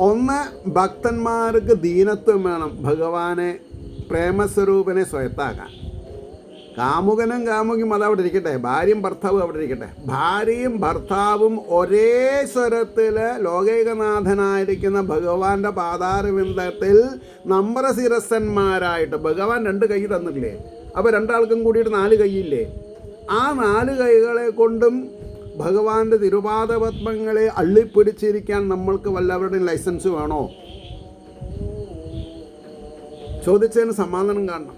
ഒന്ന്, ഭക്തന്മാർക്ക് ദീനത്വം വേണം, ഭഗവാനെ പ്രേമസ്വരൂപനെ സ്വയത്താക്കാൻ. കാമുകനും കാമുകിയും അതവിടെ ഇരിക്കട്ടെ, ഭാര്യയും ഭർത്താവും അവിടെ ഇരിക്കട്ടെ. ഭാര്യയും ഭർത്താവും ഒരേ സ്വരത്തിൽ ലോകൈകനാഥനായിരിക്കുന്ന ഭഗവാന്റെ പാതാരവിന്ദത്തിൽ നമ്രശിരസ്സന്മാരായിട്ട് ഭഗവാൻ 2 കൈ തന്നില്ലേ? അപ്പോൾ രണ്ടാൾക്കും കൂടിയിട്ട് 4 കൈയില്ലേ? ആ 4 കൈകളെ കൊണ്ടും ഭഗവാന്റെ തിരുപാദപത്മങ്ങളെ അള്ളിപ്പിടിച്ചിരിക്കാൻ നമ്മൾക്ക് വല്ലവരുടെയും ലൈസൻസ് വേണോ? ചോദിച്ചതിന് സമാധാനം കാണണം.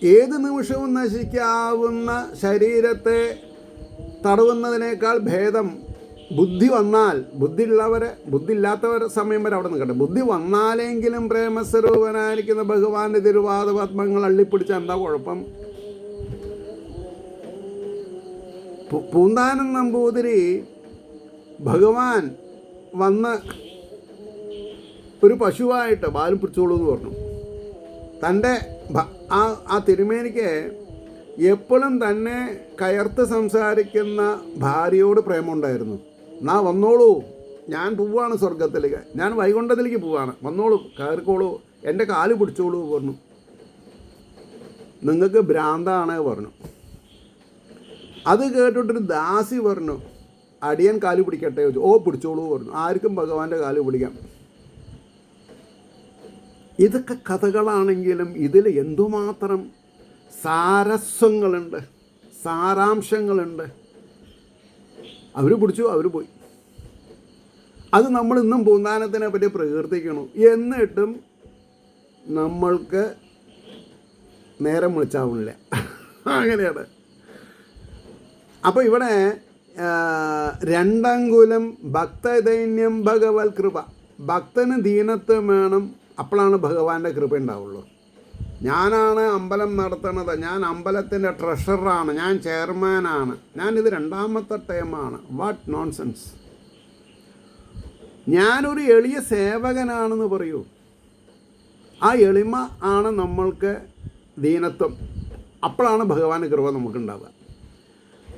ഏത് നിമിഷവും നശിക്കാവുന്ന ശരീരത്തെ തടവുന്നതിനേക്കാൾ ഭേദം ബുദ്ധി വന്നാൽ, ബുദ്ധിയില്ലാത്തവർ സമയം വരെ അവിടെ നിൽക്കട്ടെ, ബുദ്ധി വന്നാലെങ്കിലും പ്രേമസ്വരൂപനായിരിക്കുന്ന ഭഗവാന്റെ തിരുവാദപത്മങ്ങൾ അള്ളിപ്പിടിച്ച എന്താ കുഴപ്പം? പൂന്താനം നമ്പൂതിരി ഭഗവാൻ വന്ന് ഒരു പശുവായിട്ട് ബാലും പിടിച്ചോളൂ എന്ന് പറഞ്ഞു. തൻ്റെ ആ തിരുമേനിക്ക് എപ്പോഴും തന്നെ കയർത്ത് സംസാരിക്കുന്ന ഭാര്യയോട് പ്രേമമുണ്ടായിരുന്നു. എന്നാ വന്നോളൂ, ഞാൻ പോവാണ് സ്വർഗത്തിലേക്ക്, ഞാൻ വൈകുണ്ഠത്തിലേക്ക് പോവാണ്, വന്നോളൂ, കയറിക്കോളൂ, എൻ്റെ കാല് പിടിച്ചോളൂ പറഞ്ഞു. നിങ്ങൾക്ക് ഭ്രാന്താണ് പറഞ്ഞു. അത് കേട്ടിട്ടൊരു ദാസി പറഞ്ഞു, അടിയൻ കാല് പിടിക്കട്ടെ ചോദിച്ചു. ഓ പിടിച്ചോളൂ പറഞ്ഞു. ആർക്കും ഭഗവാന്റെ കാല് പിടിക്കാം. ഇതൊക്കെ കഥകളാണെങ്കിലും ഇതിൽ എന്തുമാത്രം സാരസ്വങ്ങളുണ്ട്, സാരാംശങ്ങളുണ്ട്. അവർ പിടിച്ചു, അവർ പോയി. അത് നമ്മൾ ഇന്നും പൂന്താനത്തിനെ പറ്റി പ്രകീർത്തിക്കണം. എന്നിട്ടും നമ്മൾക്ക് നേരം വിളിച്ചാവുന്നില്ല. അങ്ങനെയാണ്. അപ്പോൾ ഇവിടെ രണ്ടങ്കുലം ഭക്തദൈന്യം ഭഗവത് കൃപ. ഭക്തന് ദീനത്വം വേണം, അപ്പോഴാണ് ഭഗവാന്റെ കൃപ ഉണ്ടാവുള്ളൂ. ഞാനാണ് അമ്പലം നടത്തുന്നത്, ഞാൻ അമ്പലത്തിൻ്റെ ട്രഷററാണ്, ഞാൻ ചെയർമാനാണ്, ഞാനിത് 2ാമത്തെ ടൈമാണ്. What nonsense! ഞാനൊരു എളിയ സേവകനാണെന്ന് പറയൂ. ആ എളിമ ആണ് നമ്മൾക്ക് ദീനത്വം. അപ്പോഴാണ് ഭഗവാന്റെ കൃപ നമുക്കുണ്ടാവുക.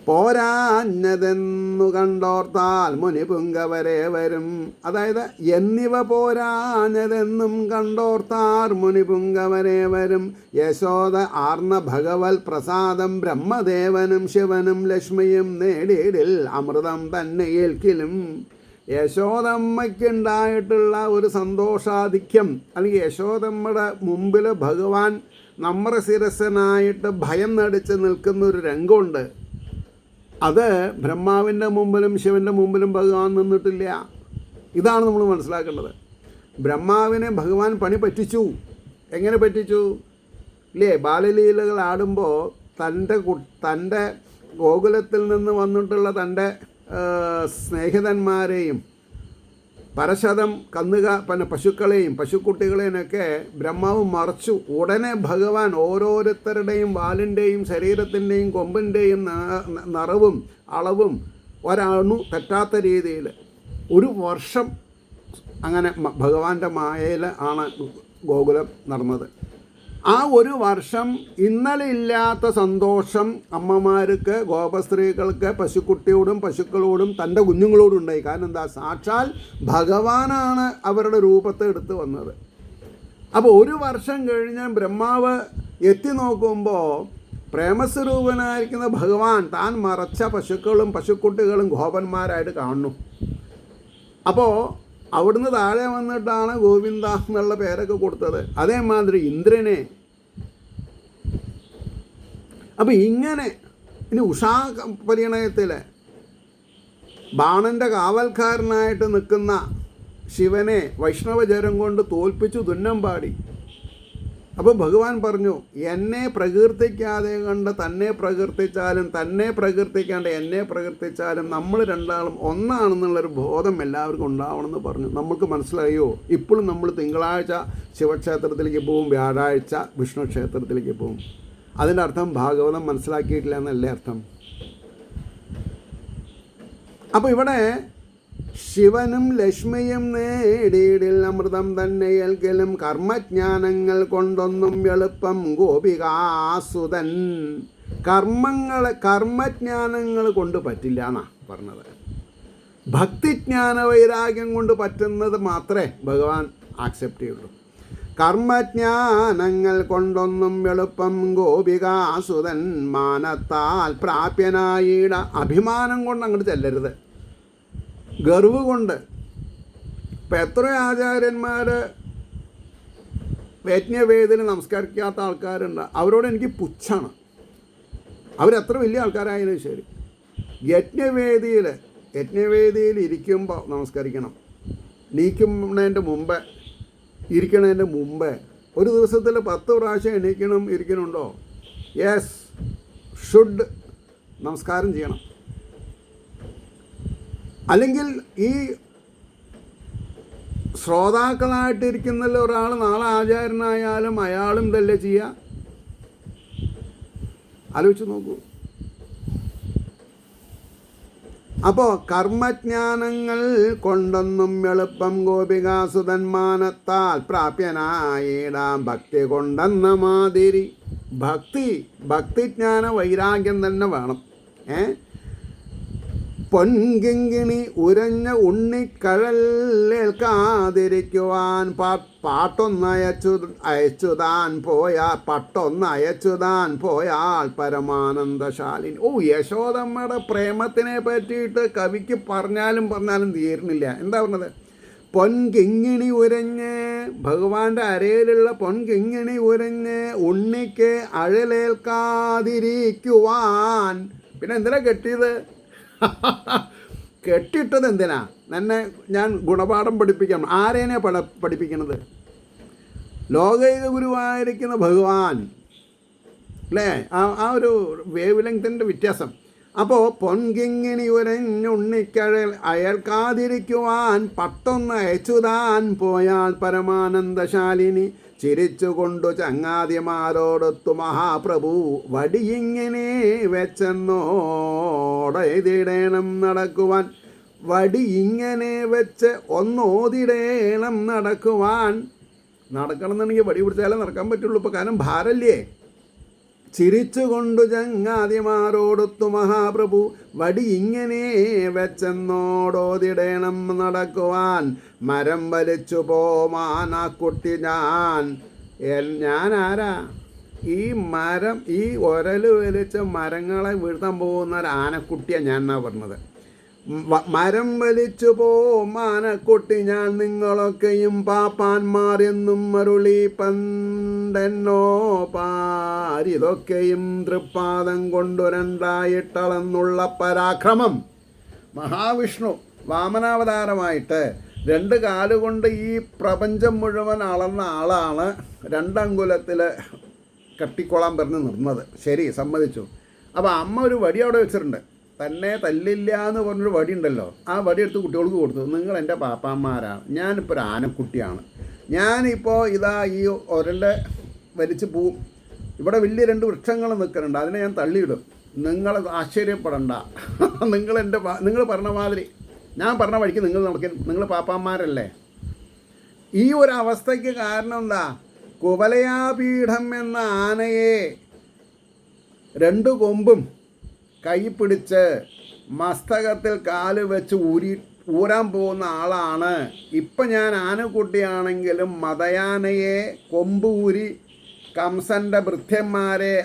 പോരാഞ്ഞതെന്നു കണ്ടോർത്താൽ മുനിപുങ്കവരെ വരും. അതായത് എന്നിവ പോരാഞ്ഞതെന്നും കണ്ടോർത്താർ മുനിപുങ്കവരെ വരും. യശോദ ആർന്ന ഭഗവത് പ്രസാദം ബ്രഹ്മദേവനും ശിവനും ലക്ഷ്മിയും നേടിയിടിൽ അമൃതം തന്നെ ഏൽക്കിലും. യശോദമ്മയ്ക്കുണ്ടായിട്ടുള്ള ഒരു സന്തോഷാധിക്യം, അല്ലെങ്കിൽ യശോദമ്മയുടെ മുമ്പിൽ ഭഗവാൻ നമ്മുടെ ശിരസനായിട്ട് ഭയം നടിച്ച് നിൽക്കുന്ന ഒരു രംഗമുണ്ട്. അത് ബ്രഹ്മാവിൻ്റെ മുമ്പിലും ശിവൻ്റെ മുമ്പിലും ഭഗവാൻ നിന്നിട്ടില്ല. ഇതാണ് നമ്മൾ മനസ്സിലാക്കേണ്ടത്. ബ്രഹ്മാവിനെ ഭഗവാൻ പണി പറ്റിച്ചു. എങ്ങനെ പറ്റിച്ചു ഇല്ലേ? ബാലലീലകൾ ആടുമ്പോൾ തൻ്റെ ഗോകുലത്തിൽ നിന്ന് വന്നിട്ടുള്ള തൻ്റെ സ്നേഹിതന്മാരെയും പരശതം പശുക്കളെയും പശുക്കുട്ടികളെയൊക്കെ ബ്രഹ്മാവ് മറച്ചു. ഉടനെ ഭഗവാൻ ഓരോരുത്തരുടെയും വാലിൻ്റെയും ശരീരത്തിൻ്റെയും കൊമ്പിൻ്റെയും നിറവും അളവും ഒരണു തെറ്റാത്ത രീതിയിൽ 1 വർഷം അങ്ങനെ ഭഗവാന്റെ മായയിൽ ആണ് ഗോകുലം നടന്നത്. ആ 1 വർഷം ഇന്നലെ ഇല്ലാത്ത സന്തോഷം അമ്മമാർക്ക്, ഗോപസ്ത്രീകൾക്ക്, പശുക്കുട്ടിയോടും പശുക്കളോടും തൻ്റെ കുഞ്ഞുങ്ങളോടും ഉണ്ടായി. കാരണം എന്താ? സാക്ഷാൽ ഭഗവാനാണ് അവരുടെ രൂപത്തെ എടുത്ത് വന്നത്. അപ്പോൾ 1 വർഷം കഴിഞ്ഞ് ബ്രഹ്മാവ് എത്തി നോക്കുമ്പോൾ പ്രേമസ്വരൂപനായിരിക്കുന്ന ഭഗവാൻ താൻ മറച്ച പശുക്കളും പശുക്കുട്ടികളും ഗോപന്മാരായിട്ട് കാണുന്നു. അപ്പോൾ അവിടുന്ന് താഴെ വന്നിട്ടാണ് ഗോവിന്ദ എന്നുള്ള പേരൊക്കെ കൊടുത്തത്. അതേമാതിരി ഇന്ദ്രനെ. അപ്പം ഇങ്ങനെ ഇനി ഉഷാ പരിണയത്തിൽ ബാണൻ്റെ കാവൽക്കാരനായിട്ട് നിൽക്കുന്ന ശിവനെ വൈഷ്ണവജരം കൊണ്ട് തോൽപ്പിച്ചു തുന്നം പാടി. അപ്പോൾ ഭഗവാൻ പറഞ്ഞു, എന്നെ പ്രകീർത്തിക്കാതെ കണ്ട് തന്നെ പ്രകീർത്തിച്ചാലും തന്നെ പ്രകീർത്തിക്കാണ്ട് എന്നെ പ്രകീർത്തിച്ചാലും നമ്മൾ രണ്ടാളും ഒന്നാണെന്നുള്ളൊരു ബോധം എല്ലാവർക്കും ഉണ്ടാവണമെന്ന് പറഞ്ഞു. നമുക്ക് മനസ്സിലായോ? ഇപ്പോഴും നമ്മൾ തിങ്കളാഴ്ച ശിവക്ഷേത്രത്തിലേക്ക് പോവും, വ്യാഴാഴ്ച വിഷ്ണു ക്ഷേത്രത്തിലേക്ക് പോവും. അതിൻ്റെ അർത്ഥം ഭാഗവതം മനസ്സിലാക്കിയിട്ടില്ല എന്നല്ലേ അർത്ഥം. അപ്പോൾ ഇവിടെ ശിവനും ലക്ഷ്മിയും നേടിയിടിൽ അമൃതം തന്നെ ഏൽക്കലും കർമ്മജ്ഞാനങ്ങൾ കൊണ്ടൊന്നും എളുപ്പം ഗോപികാസുതൻ. കർമ്മജ്ഞാനങ്ങൾ കൊണ്ട് പറ്റില്ല എന്നാണ് പറഞ്ഞത്. ഭക്തിജ്ഞാന വൈരാഗ്യം കൊണ്ട് പറ്റുന്നത് മാത്രമേ ഭഗവാൻ ആക്സെപ്റ്റ് ചെയ്യുള്ളൂ. കർമ്മജ്ഞാനങ്ങൾ കൊണ്ടൊന്നും എളുപ്പം ഗോപികാസുതൻ മാനത്താൽ പ്രാപ്യനായിട. അഭിമാനം കൊണ്ട് അങ്ങോട്ട് ചെല്ലരുത്, ഗർവ് കൊണ്ട്. ഇപ്പം എത്ര ആചാര്യന്മാർ യജ്ഞവേദിയിൽ നമസ്കരിക്കാത്ത ആൾക്കാരുണ്ട്. അവരോട് എനിക്ക് പുച്ഛാണ്. അവരെത്ര വലിയ ആൾക്കാരായാലും ശരി, യജ്ഞവേദിയിൽ ഇരിക്കുമ്പോൾ നമസ്കരിക്കണം. ഇരിക്കണതിൻ്റെ മുമ്പേ ഒരു ദിവസത്തിൽ 10 പ്രാവശ്യം ഇരിക്കണുണ്ടോ? യെസ്, ഷുഡ് നമസ്കാരം ചെയ്യണം. അല്ലെങ്കിൽ ഈ ശ്രോതാക്കളായിട്ടിരിക്കുന്നതിൽ ഒരാൾ നാളെ ആചാര്യനായാലും അയാളും ഇതല്ലേ ചെയ്യുക? ആലോചിച്ച് നോക്കൂ. അപ്പോൾ കർമ്മജ്ഞാനങ്ങൾ കൊണ്ടൊന്നും എളുപ്പം ഗോപികാസുതന്മാനത്താൽ പ്രാപ്യനായിടാം ഭക്തി കൊണ്ടെന്ന മാതിരി. ഭക്തിജ്ഞാന വൈരാഗ്യം തന്നെ വേണം. പൊൻകിങ്ങിണി ഉരഞ്ഞ ഉണ്ണിക്കഴലേൽക്കാതിരിക്കുവാൻ പട്ടൊന്നയച്ചുതാൻ പോയാൽ പരമാനന്ദശാലിനി. യശോദമ്മയുടെ പ്രേമത്തിനെ പറ്റിയിട്ട് കവിക്ക് പറഞ്ഞാലും തീരുന്നില്ല. എന്താ പറഞ്ഞത്? പൊൻകിങ്ങിണി ഉരഞ്ഞ്, ഭഗവാന്റെ അരയിലുള്ള പൊൻകിങ്ങിണി ഉരഞ്ഞ് ഉണ്ണിക്ക് അഴലേൽക്കാതിരിക്കുവാൻ. പിന്നെ എന്തിനാ കെട്ടിയത്? കെട്ടിട്ടത് എന്തിനാ? ഞാൻ ഗുണപാഠം പഠിപ്പിക്കാം. ആരേനെ പഠിപ്പിക്കണത്? ലോകൈക ഗുരുവായിരിക്കുന്ന ഭഗവാൻ അല്ലേ? ആ ഒരു വേവ് ലെങ്തിൻ്റെ വ്യത്യാസം. അപ്പോൾ പൊൻകിങ്ങിണി ഉരഞ്ഞുണ്ണിക്കഴൽ അയൽക്കാതിരിക്കുവാൻ പട്ടൊന്ന് അയച്ചുതാൻ പോയാൽ പരമാനന്ദശാലിനി. ചിരിച്ചുകൊണ്ടു ചങ്ങാതിമാരോടൊത്തു മഹാപ്രഭു വടിയിങ്ങനെ വെച്ചെന്നോടേതിടേണം നടക്കുവാൻ. വടി ഇങ്ങനെ വെച്ച് ഒന്നോതിടേണം നടക്കുവാൻ. നടക്കണമെന്നുണ്ടെങ്കിൽ വടി പിടിച്ചാലേ നടക്കാൻ പറ്റുള്ളൂ. ഇപ്പോൾ കാരണം ഭാരല്ലേ. ചിരിച്ചുകൊണ്ടു ചങ്ങാതിമാരോടൊത്തു മഹാപ്രഭു വടി ഇങ്ങനെ വെച്ചെന്നോടോതിടേണം നടക്കുവാൻ. മരം വലിച്ചു പോമാൻ ആ കുട്ടി ഞാൻ ആരാ? ഈ ഒരല് വലിച്ച മരങ്ങളെ വീഴ്ത്താൻ പോകുന്ന ഒരു ആനക്കുട്ടിയാണ് ഞാൻ എന്നാ പറഞ്ഞത്. മരം വലിച്ചു പോമാനക്കുട്ടി ഞാൻ നിങ്ങളൊക്കെയും പാപ്പാന്മാർ എന്നും മരുളി പണ്ടെന്നോ പാരിതൊക്കെയും തൃപ്പാദം കൊണ്ടുരണ്ടായിട്ടളന്നുള്ള പരാക്രമം. മഹാവിഷ്ണു വാമനാവതാരമായിട്ട് 2 കാലുകൊണ്ട് ഈ പ്രപഞ്ചം മുഴുവൻ അളന്ന ആളാണ് 2 അങ്കുലത്തിൽ കട്ടിക്കോളാൻ പറഞ്ഞ് നിർന്നത്. ശരി, സമ്മതിച്ചു. അപ്പോൾ അമ്മ ഒരു വടി അവിടെ വെച്ചിട്ടുണ്ട്. തന്നെ തല്ലില്ല എന്ന് പറഞ്ഞൊരു വടി ഉണ്ടല്ലോ, ആ വടി എടുത്ത് കുട്ടികൾക്ക് കൊടുത്തു. നിങ്ങൾ എൻ്റെ പാപ്പാന്മാരാണ്, ഞാനിപ്പോൾ ഒരു ആനക്കുട്ടിയാണ്, ഞാനിപ്പോൾ ഇതാ ഈ ഒരൻ്റെ വലിച്ച് പോവും. ഇവിടെ വലിയ 2 വൃക്ഷങ്ങൾ നിൽക്കുന്നുണ്ട്, അതിനെ ഞാൻ തള്ളിയിടും. നിങ്ങൾ ആശ്ചര്യപ്പെടണ്ട, നിങ്ങൾ പറഞ്ഞ മാതിരി ഞാൻ പറഞ്ഞ വഴിക്ക് നിങ്ങൾ നടക്കും, നിങ്ങൾ പാപ്പാന്മാരല്ലേ. ഈ ഒരു അവസ്ഥയ്ക്ക് കാരണം എന്താ? കുവലയാപീഠം എന്ന ആനയെ 2 കൊമ്പും കൈ പിടിച്ച് മസ്തകത്തിൽ കാല് വെച്ച് ഊരാൻ പോകുന്ന ആളാണ്. ഇപ്പം ഞാൻ ആനക്കുട്ടിയാണെങ്കിലും മതയാനയെ കൊമ്പ് ഊരി കംസൻ്റെ ഭൃത്യന്മാരെ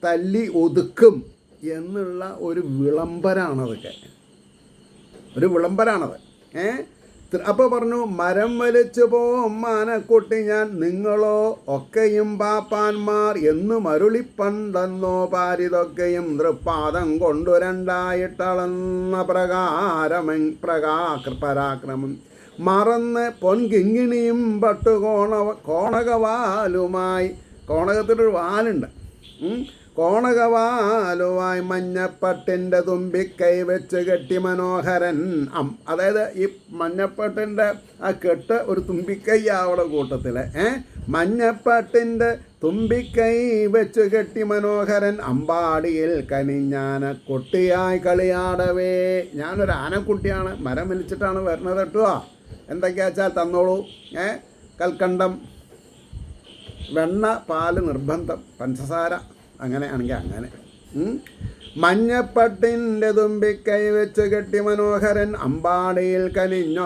തല്ലി ഒതുക്കും എന്നുള്ള ഒരു വിളംബരാണതൊക്കെ, ഒരു വിളംബരാണത്. അപ്പോൾ പറഞ്ഞു, മരം വലിച്ചു പോമാനക്കുട്ടി ഞാൻ നിങ്ങളോ ഒക്കെയും പാപ്പാന്മാർ എന്നു മരുളിപ്പണ്ടെന്നോ പാരിതൊക്കെയും തൃപ്പാദം കൊണ്ടുരണ്ടായിട്ടളന്ന പരാക്രമം മറന്ന് പൊൻകിങ്ങിണിയും പട്ടു കോണകവാലുമായി, കോണകത്തിനൊരു വാലുണ്ട്, കോണകവാലുമായി മഞ്ഞപ്പട്ടിൻ്റെ തുമ്പിക്കൈ വെച്ച് കെട്ടി മനോഹരൻ. അതായത് ഈ മഞ്ഞപ്പട്ടിൻ്റെ ആ കെട്ട് ഒരു തുമ്പിക്കൈ അവിടെ കൂട്ടത്തിൽ, മഞ്ഞപ്പട്ടിൻ്റെ തുമ്പിക്കൈ വെച്ച് കെട്ടി മനോഹരൻ അമ്പാടിയിൽ കനിഞ്ഞാന കുട്ടിയായി കളിയാടവേ. ഞാനൊരു ആനക്കുട്ടിയാണ്, മരം വലിച്ചിട്ടാണ് വരുന്നത് കേട്ടോ. എന്തൊക്കെയാ വെച്ചാൽ തന്നോളൂ. കൽക്കണ്ടം, വെണ്ണ, പാല് നിർബന്ധം, പഞ്ചസാര അങ്ങനെ ആണെങ്കിൽ അങ്ങനെ. മഞ്ഞപ്പട്ടിൻ്റെ തുമ്പിക്കൈ വെച്ച് കെട്ടി മനോഹരൻ അമ്പാടിയിൽ കനിഞ്ഞ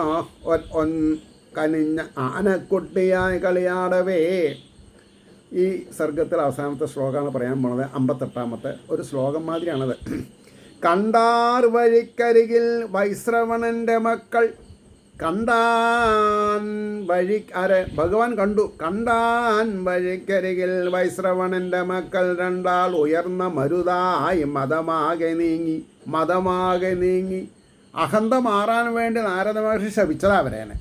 ആനക്കുട്ടിയായി കളിയാടവേ. ഈ സർഗത്തിൽ അവസാനത്തെ ശ്ലോകമാണ് പറയാൻ പോണത്. 58ാമത്തെ ഒരു ശ്ലോകം മാതിരിയാണത്. കണ്ടാർ വഴിക്കരികിൽ വൈശ്രവണൻ്റെ മക്കൾ, കണ്ടാൻ വഴി ഭഗവാൻ കണ്ടു. കണ്ടാൻ വഴിക്കരികിൽ വൈശ്രവണൻ്റെ മക്കൾ 2 ഉയർന്ന മരുതായി മതമാകെ നീങ്ങി. അഹന്ത മാറാൻ വേണ്ടി നാരദ മഹർഷി ശപിച്ചതാ അവരേനെ.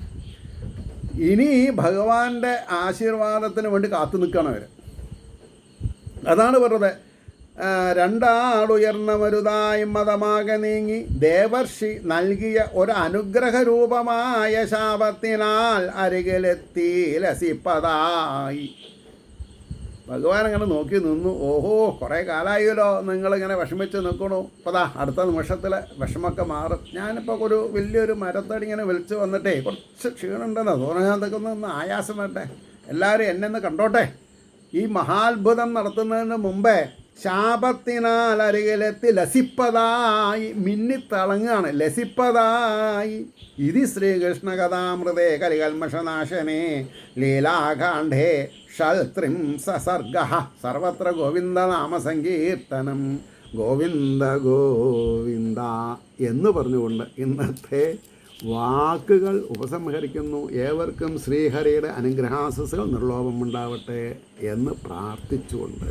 ഇനി ഭഗവാന്റെ ആശീർവാദത്തിന് വേണ്ടി കാത്തു നിൽക്കണം അവർ. അതാണ് പറഞ്ഞത്. 2 ഉയർന്ന മരുതായി മതമാകെ നീങ്ങി. ദേവർഷി നൽകിയ ഒരു അനുഗ്രഹരൂപമായ ശാപത്തിനാൽ അരികിലെത്തി ലസിപ്പതായി. ഭഗവാൻ അങ്ങനെ നോക്കി നിന്നു. ഓഹോ, കുറേ കാലമായല്ലോ നിങ്ങളിങ്ങനെ വിഷമിച്ച് നിൽക്കണു. ഇപ്പോൾ അടുത്ത നിമിഷത്തിൽ വിഷമമൊക്കെ മാറും. ഞാനിപ്പോൾ ഒരു വലിയൊരു മരത്തടി ഇങ്ങനെ വിളിച്ച് വന്നിട്ടേ കുറച്ച് ക്ഷീണമുണ്ടെന്നോ തോന്നുന്നു. അതൊക്കെ ഒന്ന് ആയാസം വരട്ടെ, എല്ലാവരും എന്നെ ഒന്ന് കണ്ടോട്ടെ. ഈ മഹാത്ഭുതം നടത്തുന്നതിന് മുമ്പേ ശാപത്തിനാൽ അരികിലെത്തി ലസിപ്പതായി, മിന്നിത്തിളങ്ങാണ്. ലസിപ്പതായി. ഇതി ശ്രീകൃഷ്ണ കഥാമൃതേ കലികൽമഷനാശനേ ലീലാകാണ്ഡേ ഷൽത്രിംസ സർഗ സർവത്ര ഗോവിന്ദനാമസങ്കീർത്തനം. ഗോവിന്ദ ഗോവിന്ദ എന്ന് പറഞ്ഞുകൊണ്ട് ഇന്നത്തെ വാക്കുകൾ ഉപസംഹരിക്കുന്നു. ഏവർക്കും ശ്രീഹരിയുടെ അനുഗ്രഹാശസ്സുകൾ നിർലോഭമുണ്ടാവട്ടെ എന്ന് പ്രാർത്ഥിച്ചുകൊണ്ട്